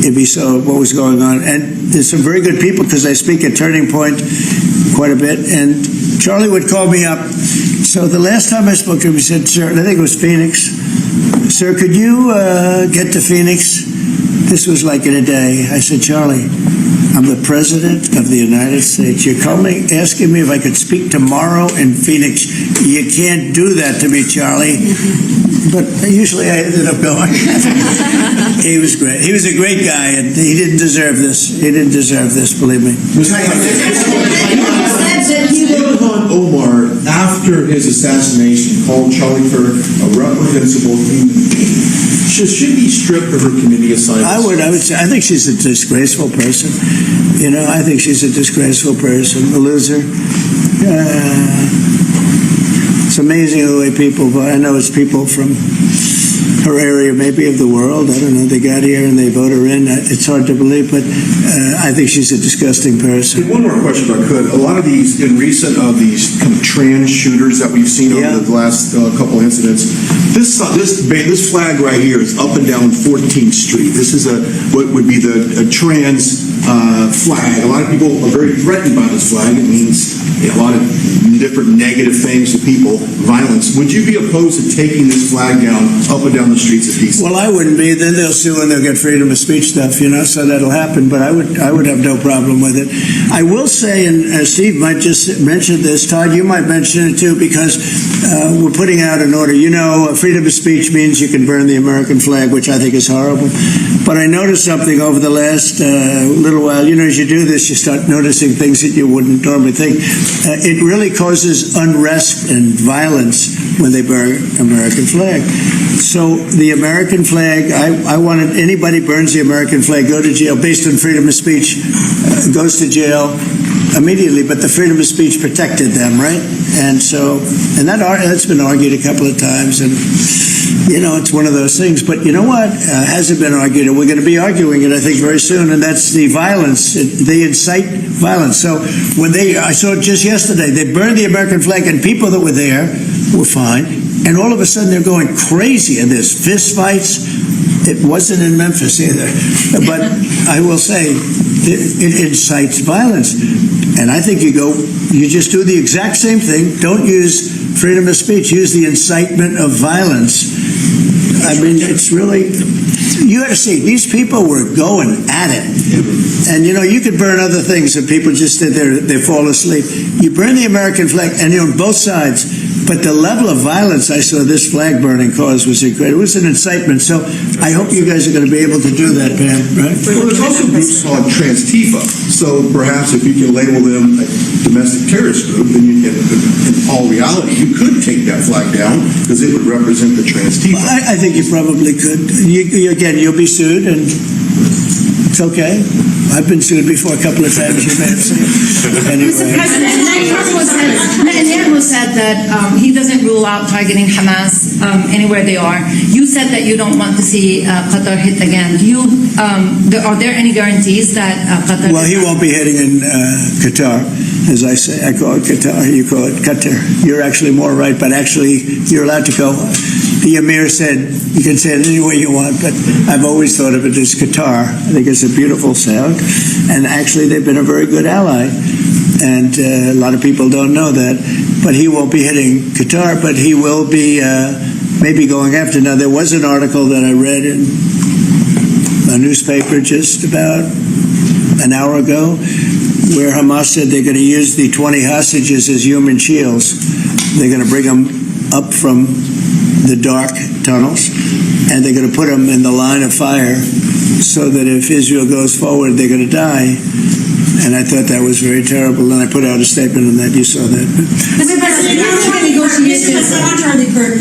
if he saw what was going on. And there's some very good people, because I speak at Turning Point quite a bit, and Charlie would call me up. So the last time I spoke to him, he said, "Sir," and I think it was Phoenix, "Sir, could you get to Phoenix?" This was like in a day. I said, "Charlie, I'm the President of the United States. You're calling, asking me if I could speak tomorrow in Phoenix. You can't do that to me, Charlie." But usually I ended up going. He was great. He was a great guy, and he didn't deserve this. He didn't deserve this, believe me. Ilhan Omar, after his assassination, called Charlie Kirk a reprehensible human being. Should she be stripped of her committee assignments? I would say, I think she's a disgraceful person. I think she's a disgraceful person, a loser. It's amazing the way people vote. I know it's people from her area, maybe of the world. I don't know. They got here and they vote her in. It's hard to believe, but I think she's a disgusting person. One more question, if I could. A lot of these, in recent of these kind of trans shooters that we've seen over the last couple incidents, this flag right here is up and down 14th Street. This is what would be a trans flag. A lot of people are very threatened by this flag. It means a lot of different negative things to people, violence. Would you be opposed to taking this flag down up and down the streets of DC? Well, I wouldn't be. Then they'll sue and they'll get freedom of speech stuff, so that'll happen. But I would have no problem with it. I will say, and Steve might just mention this, Todd, you might mention it too, because we're putting out an order. Freedom of speech means you can burn the American flag, which I think is horrible. But I noticed something over the last little while. As you do this, you start noticing things that you wouldn't normally think. It really causes unrest and violence when they burn American flag. So the American flag, I wanted anybody burns the American flag, go to jail based on freedom of speech, goes to jail immediately, but the freedom of speech protected them, right? And that's been argued a couple of times, and it's one of those things. But you know what? Hasn't been argued, and we're going to be arguing it, I think, very soon, and that's the violence. They incite violence. So I saw it just yesterday, they burned the American flag, and people that were there were fine, and all of a sudden they're going crazy, and there's fist fights. It wasn't in Memphis either, but I will say it incites violence. And I think you just do the exact same thing. Don't use freedom of speech. Use the incitement of violence. I mean, it's really, you got to see, these people were going at it. And, you could burn other things and people just sit there, they fall asleep. You burn the American flag, and on both sides. But the level of violence I saw this flag burning cause was incredible. It was an incitement. So I hope you guys are going to be able to do that, Pam, right? Well, there's also groups called Trans-Tifa. So perhaps if you can label them a domestic terrorist group, then you can, in all reality, you could take that flag down down because it would represent the trans people. I think you probably could. Again, you'll be sued, and it's okay. I've been sued before a couple of times. You may have seen. Anyway. Mr. President, Netanyahu said that he doesn't rule out targeting Hamas anywhere they are. You said that you don't want to see Qatar hit again. Are there any guarantees that Qatar? Well, he won't be hitting in Qatar. As I say, I call it Qatar. You call it Qatar. You're actually more right, but actually you're allowed to go. The Emir said you can say it any way you want, but I've always thought of it as Qatar. I think it's a beautiful sound, and actually they've been a very good ally. And a lot of people don't know that. But he won't be hitting Qatar, but he will be maybe going after. Now, there was an article that I read in a newspaper just about an hour ago where Hamas said they're going to use the 20 hostages as human shields. They're going to bring them up from the dark tunnels, and they're going to put them in the line of fire so that if Israel goes forward, they're going to die. And I thought that was very terrible, and I put out a statement on that. You saw that. Mr. President, Charlie Kirk,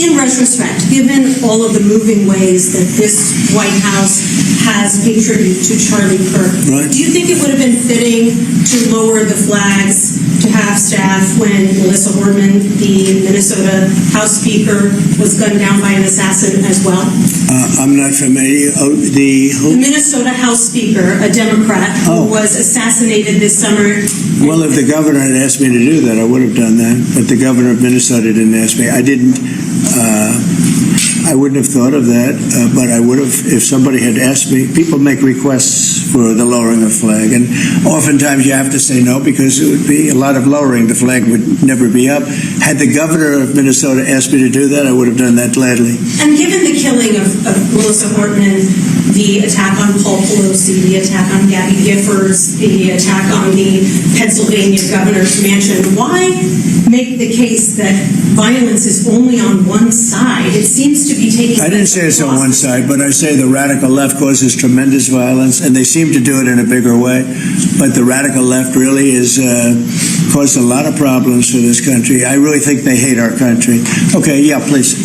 in retrospect, given all of the moving ways that this White House has paid tribute to Charlie Kirk, do you think it would have been fitting to lower the flags to have staff when Melissa Hortman, the Minnesota House Speaker, was gunned down by an assassin as well? I'm not familiar. The Minnesota House Speaker, a Democrat, who was assassinated this summer. Well, if the governor had asked me to do that, I would have done that. But the governor of Minnesota didn't ask me. I didn't. I wouldn't have thought of that, but I would have if somebody had asked me. People make requests for the lowering of the flag, and oftentimes you have to say no because it would be a lot of lowering. The flag would never be up. Had the governor of Minnesota asked me to do that, I would have done that gladly. And given the killing of Melissa Hortman, the attack on Paul Pelosi, the attack on Gabby Giffords, the attack on the Pennsylvania governor's mansion, why make the case that violence is only on one side? It seems to be taking... I didn't say it's on one side, but I say the radical left causes tremendous violence, and they seem to do it in a bigger way. But the radical left really is caused a lot of problems for this country. I really think they hate our country. Okay, yeah, please.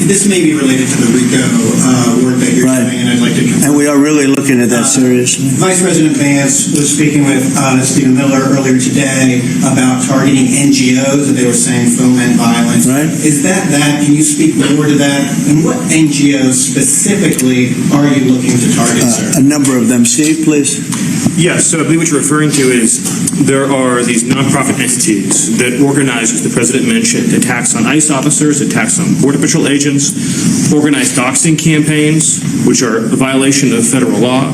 This may be related to the RICO work that you're doing, and I'd like to... And we are really looking at that seriously. Vice President Vance was speaking with Stephen Miller earlier today about targeting NGOs that they were saying foment violence. Right. Is that? Can you speak more to that? And what NGOs specifically are you looking to target, sir? A number of them. Steve, please. Yes, so I believe what you're referring to is there are these nonprofit entities that organize, as the President mentioned, attacks on ICE officers, attacks on Border Patrol agents, organized doxing campaigns, which are a violation of federal law.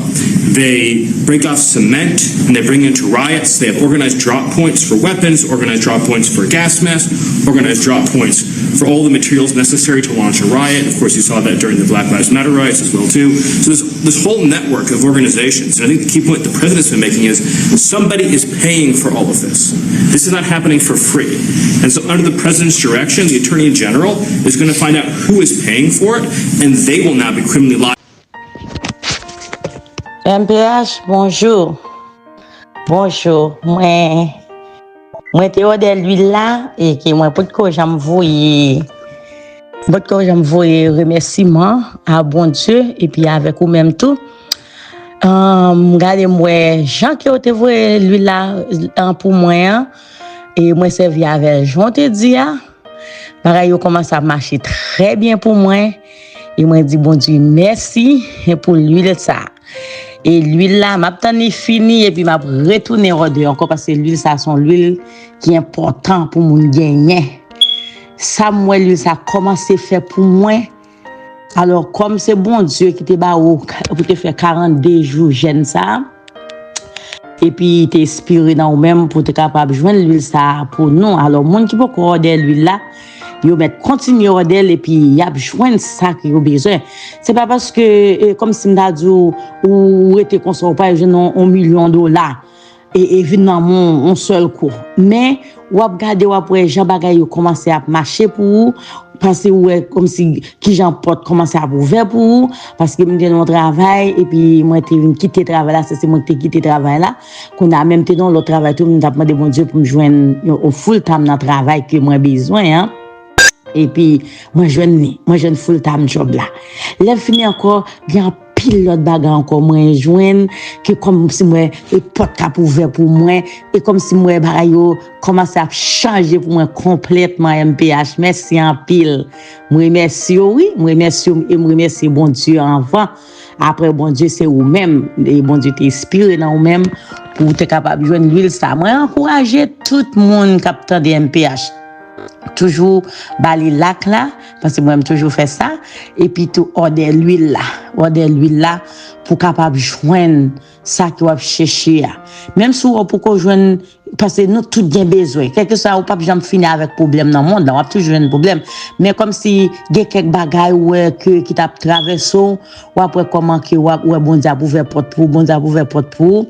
They break off cement and they bring into riots. They have organized drop points for weapons, organized drop points for gas masks, organized drop points for all the materials necessary to launch a riot. Of course, you saw that during the Black Lives Matter riots as well, too. So there's this whole network of organizations. And I think the key point the President's been making is somebody is paying for all of this. This is not happening for free. And so under the President's direction, the Attorney General is going to find out who is paying for it, and they will now be criminally liable. MPH, bonjour. Bonjour. Moi te ode l'huile là et que moi pour que j'envoie remerciement à bon Dieu et puis avec vous même tout. Regardez moi Jean qui a te voyé l'huile là pour moi et moi servi avec Jean te dit pareil il commence à marcher très bien pour moi et moi dit bon Dieu merci pour l'huile ça. Et l'huile là, m'a tani fini et puis m'a retourné encore parce que l'huile ça son l'huile qui est important pour moun gagner. Ça moi l'huile ça commencé faire pour moi. Alors comme c'est bon Dieu qui te ba ou pour te faire 42 jours jeune ça. Et puis t'es inspiré dans ou même pour te capable joindre l'huile ça pour nous. Alors moun qui peut corder l'huile là yo met continuer ordel et puis y a joindre ça qui a besoin. C'est pas parce que comme si m'da dit ou était consort pas $1 million et vinn dans mon seul coup. Mais ou a regarder ou après Jean bagay yo commencer à marcher pour parce que comme si qui Jean porte commencer à ouvert pour parce que me mon travail et puis moi t'ai vinn quitter travail là c'est moi qui t'ai quitté travail là qu'on a même été dans le travail tout me demandé bon Dieu pour me joindre au full time dans travail que moi besoin hein. et puis moi jeune full time job là. Là fini encore bien pile l'autre bagarre encore moins joindre que comme si moi et porte cap ouvert pour moi et comme si moi bagaille commence à changer pour moi complètement MPH. Merci en pile. Moi remercie oui, moi remercie et moi remercie bon Dieu avant. Après bon Dieu c'est vous même et bon Dieu t'inspire dans vous même pour être capable de joindre l'huile ça. Moi encourager tout le monde captant des MPH. Toujours bali lac là parce que moi j'aime toujours faire ça et puis tout order l'huile là pour capable joindre ça que vous chercher même si vous pour qu'on joindre parce que nous tout bien besoin quelque soit ou pas jamais finir avec problème dans le monde on a toujours un problème mais comme si il y a quelques bagailles qui t'a traversé ou après comment que ou bon Dieu ouvert porte pour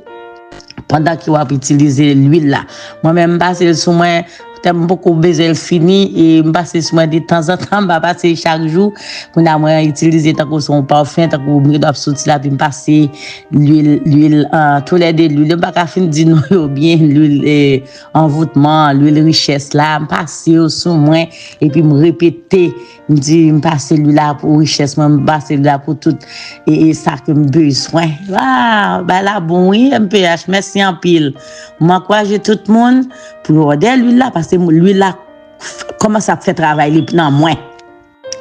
pendant qu'il va utiliser l'huile là moi-même passer sur moi t'aime beaucoup baiser le fini et me passer sur moi de temps en temps me passer chaque jour pour moi utiliser tant que son parfum tant que me doit sortir là puis me passer l'huile tous les deux l'huile pas qu'à fin dire non bien l'huile envoûtement l'huile richesse là me passer sur moi et puis me répéter me dit me passer l'huile là pour richesse me passer là pour tout et ça que me besoin bah là bon oui MPH merci en pile m'encourager tout le monde pour aider l'huile là parce que l'huile là commence à faire travail dans moi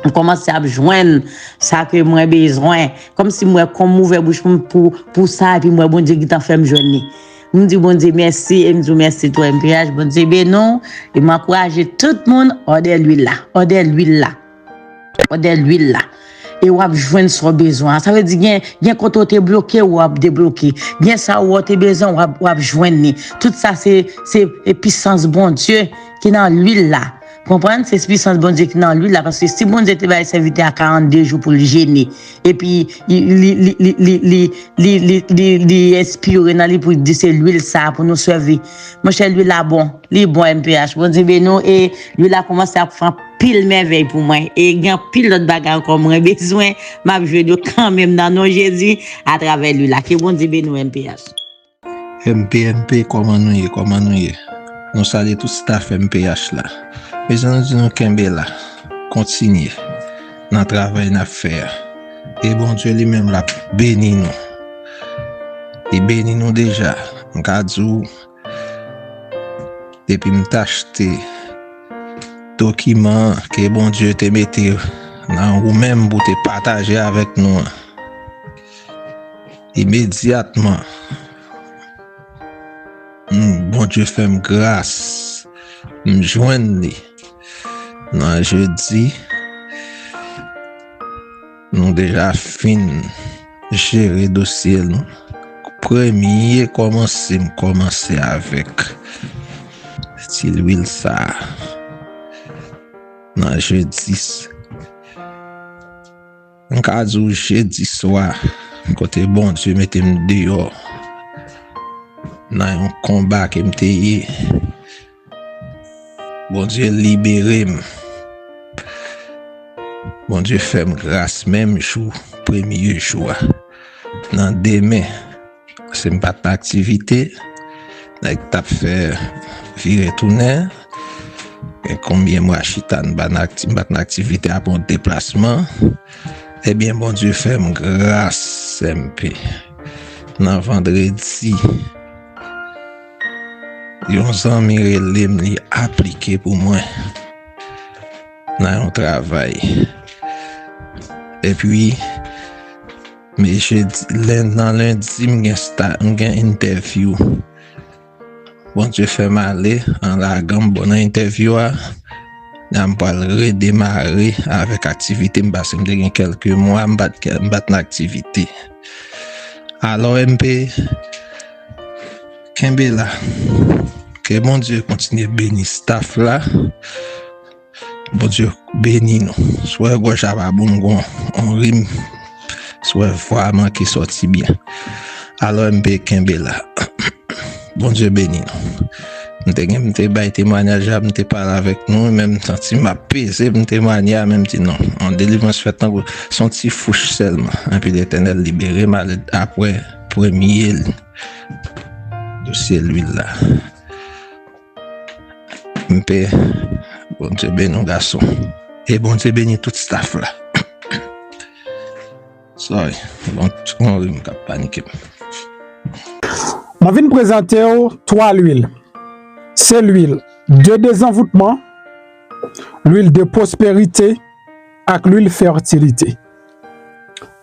on commence à joindre ça que moi besoin comme si moi comme ouvert bouche pour ça et puis moi bon Dieu qui t'en fait me joindre me dit bon Dieu merci et me dit merci toi MPH bon Dieu ben non et m'encourager tout le monde aider l'huile là et ou a joindre son besoin ça veut dire bien quand on est bloqué ou a débloqué bien ça ou t'es besoin ou a joindre tout ça c'est puissance bon Dieu qui dans l'huile là comprendre c'est puissance bon Dieu qui dans l'huile là parce que si bon Dieu te va s'inviter à 42 jours pour le gêner et puis il inspire dans lui pour dire c'est l'huile ça pour nous servir mon cher l'huile là bon MPH bon Dieu ben nous et l'huile là commence à faire pile merveille pour moi et grand pile d'autres bagarres comme moi besoin m'a jouer de quand même dans nos Jésus à travers lui là que bon Dieu ben nous MPH comment nous nous saluons tout staff MPH là mais nous disons Kembe là continuer dans travail n'a faire et bon Dieu lui-même l'a béni nous il béni nous déjà m'kadou depuis m'acheter document que bon Dieu te mette dans ou même pour te partager avec nous immédiatement bon Dieu fait grâce me joindre non jeudi nous déjà fin gérer dossier nous premier commencer avec si l'huile ça non jeudi en cas où jeudi soir côté bon Dieu mettez-moi dehors dans un combat que m'était bon Dieu libéré bon Dieu fait grâce même jour premier jour dans demain c'est pas d'activité avec t'a fait virer tourner et combien moi chitane ban activité à bon déplacement eh bien bon Dieu fait grâce MP dans vendredi yon zami relem li appliqué pour moi dans un travail et puis mais dans lundi m'gen interview bon Dieu fait m'aller en la gamme bonne interview on va redémarrer avec activité m'passe m'gen quelques mois m'bat l'activité alors MP Kembe là que bon Dieu continue à bénir staff là bon Dieu bénis nous soit gauche à bon on rime soit vraiment qui sorti bien alors MB Kembe là bon Dieu bénis nous m'te bail témoignage m'te parler avec nous même senti m'a pesé m'te témoigner même dit non en délivrance fait tant son petit fouche seulement et puis l'Éternel libéré mal après premier dossier l'huile là m'pe bon Dieu béni garçon Et bon Dieu bénit tout staff là. Sorry, bon, on va paniquer. Je vais présenter trois huiles. C'est l'huile de désenvoûtement, l'huile de prospérité et l'huile fertilité.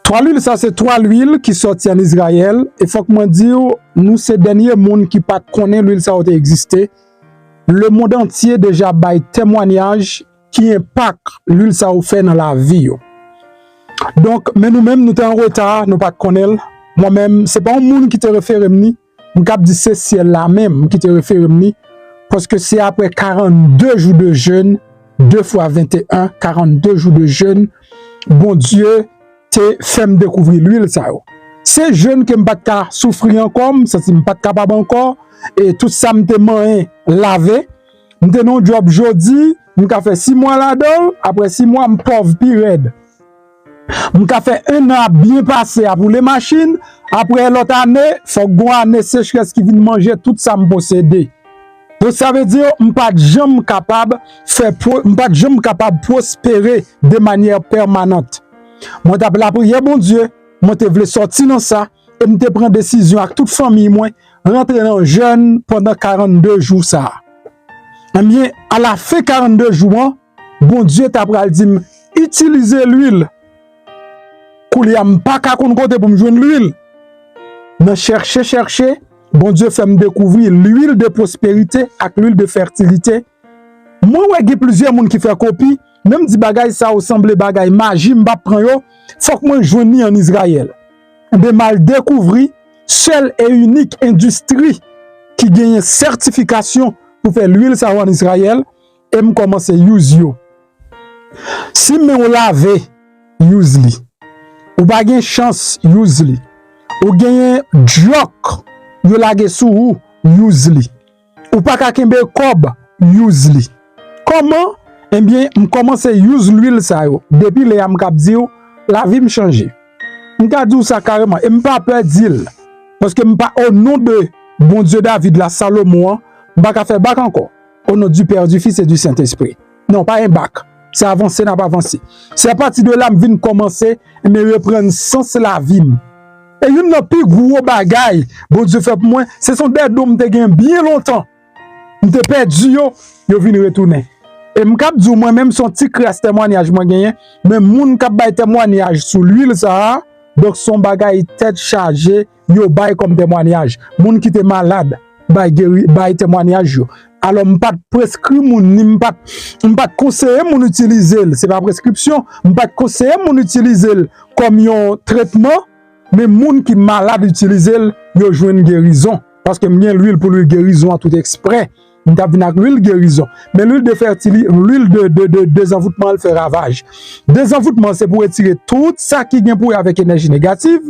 Trois huiles, ça c'est trois huiles qui sortent en Israël. Et faut que moi dire, nous ces derniers monde qui pas connaît l'huile ça a existé. Le monde entier déjà bail témoignage qui impacte l'huile ça fait dans la vie. Donc, mais nous-mêmes, nous sommes en retard, nous pas connaître. Moi-même, c'est pas un monde qui te réfère ni. Je dis c'est ciel là même qui te réfère ni. Parce que c'est après 42 jours de jeûne, 2 fois 21, 42 jours de jeûne, bon Dieu te fait me découvrir l'huile ça. C'est jeûne que m'pas pas souffrir encore, ça c'est m'pas capable encore et tout ça m'te moyen laver. M'te non job jodi, m'ka fait 6 mois là-dedans, après 6 mois m'pauvre pi raide. M'ka fait 1 an bien passé pour les machines, après l'autre année, faut gon année sécheresse qui vient manger tout ça me posséder. Donc ça veut dire m'pas jamais capable prospérer de manière permanente. Moi t'appelle la prière bon Dieu, moi te voulais sortir dans ça et me te prendre décision avec toute famille moi rentrer dans jeûne pendant 42 jours ça. Eh bien à la fin 42 jours, bon Dieu t'a pral dit utiliser l'huile. Koulia m'pas ka kon côté pour me joindre l'huile. Me chercher bon Dieu fait me découvrir l'huile de prospérité avec l'huile de fertilité. Moi ouais il y a plusieurs monde qui fait copie, même si bagay ça ressemble bagay magie m'pa prend yo, faut que moi joindre en Israël. De mal découvrir seule et unique industrie qui gagne certification pour faire l'huile ça en Israël et me commencer use yo. Si me on lave use li. Ou pas gagne chance use li. Ou gagne joke yo lage sou use li. Ou pas ka kembe kob use li. Comment? Eh bien, je commence à use l'huile ça yo. Depuis les am kap di la vie me changer. M'ka di ça carrément et m'pa peur dire parce que m'pa au nom de bon Dieu David la Salomon, m'pa ka faire bac encore. Au nom du Père, du Fils et du Saint-Esprit. Non, pas un bac. C'est avancé, n'a pas avancé. C'est à partir de là que je viens commencer et me reprendre sens la vie. Et il n'y a plus gros bagay. Bon Dieu fait pour moi. Ce sont des dons que je bien longtemps. Je te perdu yo viens retourner. Et m'kap di moi-même son petit crasse témoignage moi gagné. Mais moun kap bay témoignage sur l'huile ça. Donc son bagay tête chargée yo bay comme témoignage. Moun qui était malade bay témoignage yo. Alors m'pas prescrit moun ni m'pas conseiller moun utiliser, c'est pas prescription, m'pas conseiller moun utiliser comme un traitement, mais moun qui malade utiliser yo joine guérison parce que m'gen l'huile pour lui guérison à tout exprès. M'ta vinn avec l'huile guérison, mais l'huile de fertilité, l'huile de désenvoûtement elle fait ravage. Désenvoûtement c'est pour retirer tout ça qui vient pour avec énergie négative.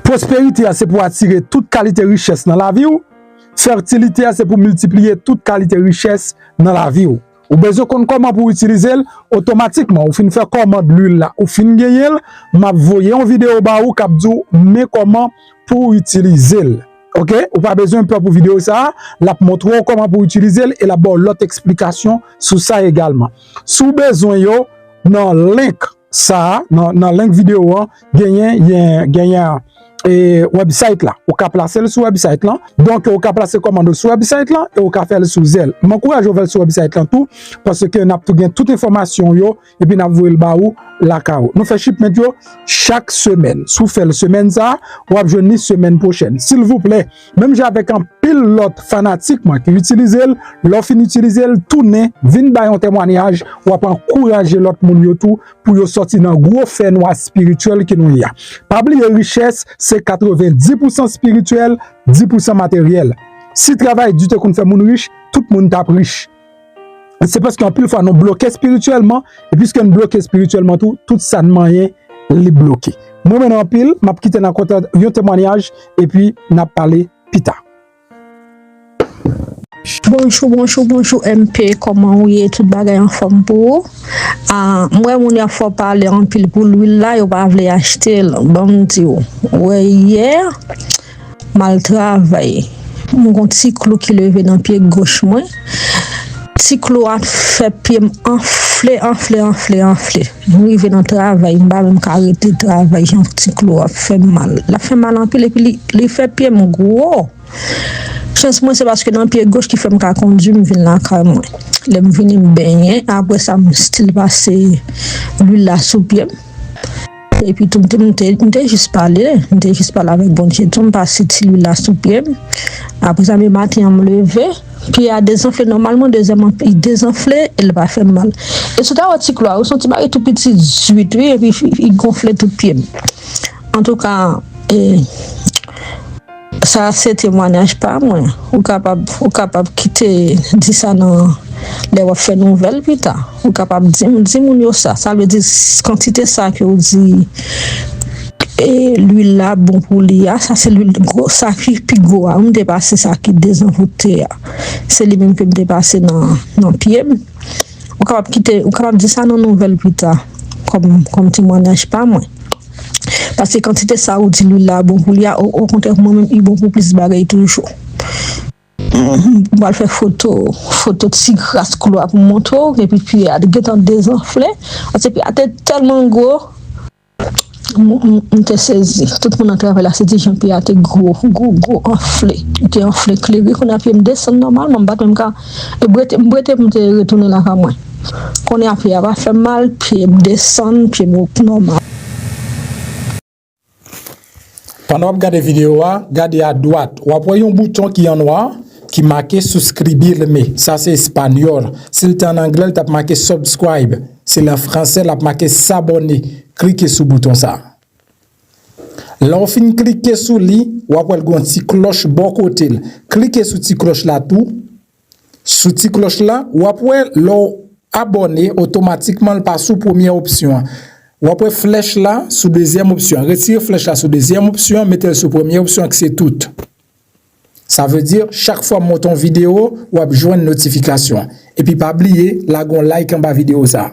Prospérité c'est pour attirer toute qualité richesse dans la vie. Fertilité, c'est pour multiplier toute qualité richesse dans la vie. Ou besoin qu'on comment pour utiliser automatiquement. Ou fin faire commande l'huile là. Ou fin gagner, m'a voyé en vidéo ba ou k'ap dou mais comment pour utiliser. OK? Ou pas besoin pour vidéo ça, la montre comment pour utiliser et la bon l'autre explication sur ça également. Sous besoin yo dans link ça, dans link vidéo gagner et website là, ou ka placer sur website là. Donc ou ka placer commande sur website là et ou ka faire sur Zelle. M'encourage à faire sur website là tout parce que n'a tout gain toute information yo et puis n'a voyer le ba ou la kao. Nous fait shipment yo chaque semaine. Sous fait le semaine ça, ou a joindre semaine prochaine. S'il vous plaît, même j'ai avec un pilote fanatique moi qui utilise l'offre utiliser tourner, vinn ba un témoignage ou a encourager l'autre monde yo tout pour yo sortir dans gros fait noir spirituel qui nous y a. Pas oublier richesse c'est 90% spirituel, 10% matériel. Si travail du temps qu'on fait moun riche, tout le monde tape riche. C'est parce qu'en plus fois nous bloqué spirituellement et puisque nous bloqué spirituellement tout ça ne moyen les bloquer. Moi maintenant en pile, m'a quitté dans côté un témoignage et puis n'a parlé pita. Bonjour MP, comment vous êtes tout bagay en forme pour moi mon y a faut parler en pile pour l'huile là, yo pas vle acheter bon dit ouais hier mal travail mon petit clou qui levé dans pied gauche moi petit clou a fait pied en enflé. M'rive dans travail, m'pa même arrêter travail, j'ai un petit clou, fait mal. La fait mal en pile et puis il fait pied mon gros. Chance moi c'est parce que dans pied gauche qui fait me conduire, me vinn là carrément. Les me venir me baigner, après ça me style passer l'huile là sous pied. Et puis tout m'était juste parler avec bon Dieu, tout me passer l'huile là sous pied. Après ça me matin me lever. Puis il y a des enflés, normalement, il désenflé, il va faire mal. Et c'est un petit clou, son petit mari tout petit, 18, et puis il gonflait tout pied. En tout cas, ça, c'est témoignage pas moi. Ou capable quitter, dire ça dans les faire nouvelles plus tard. Ou capable dire ça. Ça veut dire, quantité ça que vous dit. Et l'huile là, bon pour l'IA, ça c'est l'huile gros, ça qui pigo, on dépasse ça qui désenvoûté. C'est lui même qui me dépasse dans pied. On capable dire ça dans nouvelle plus tard, comme témoignage pas moi. Parce que quantité ça ou dit l'huile là, bon pour l'IA, au contraire, moi-même, il bon pour plus bagaille toujours. On va faire photo de si grasse couloir pour montrer, et puis il y a des gens désenflés, parce que il y tellement gros. On te saisi. Tout le monde a travaillé là, c'est Jean-Pierre a été gros enflé. Il était enflé clairé qu'on a pu me descendre normalement, je même cas et me retourner là à moi. Qu'on a fait avoir fait mal, puis me descendre, puis me normal. Pendant que vous regardez la vidéo, regardez à droite, vous voyez un bouton qui est en noir qui marqué souscrire, mais ça c'est espagnol. Si c'est en anglais, tu as marqué subscribe. C'est en français, tu as marqué s'abonner. Cliquez sur le bouton ça. Là, on finit cliquer sur lui, ou après une petite cloche bon côté. Cliquez sur cette cloche là tout. Sur cette cloche là, ou après l'on abonner automatiquement le passe sous première option. Ou après flèche là sous deuxième option. Retirez flèche là sous deuxième option, mettez-le sur première option que c'est tout. Ça veut dire chaque fois monte une vidéo, ou joindre une notification. Et puis pas oublier, là, on like en bas vidéo ça.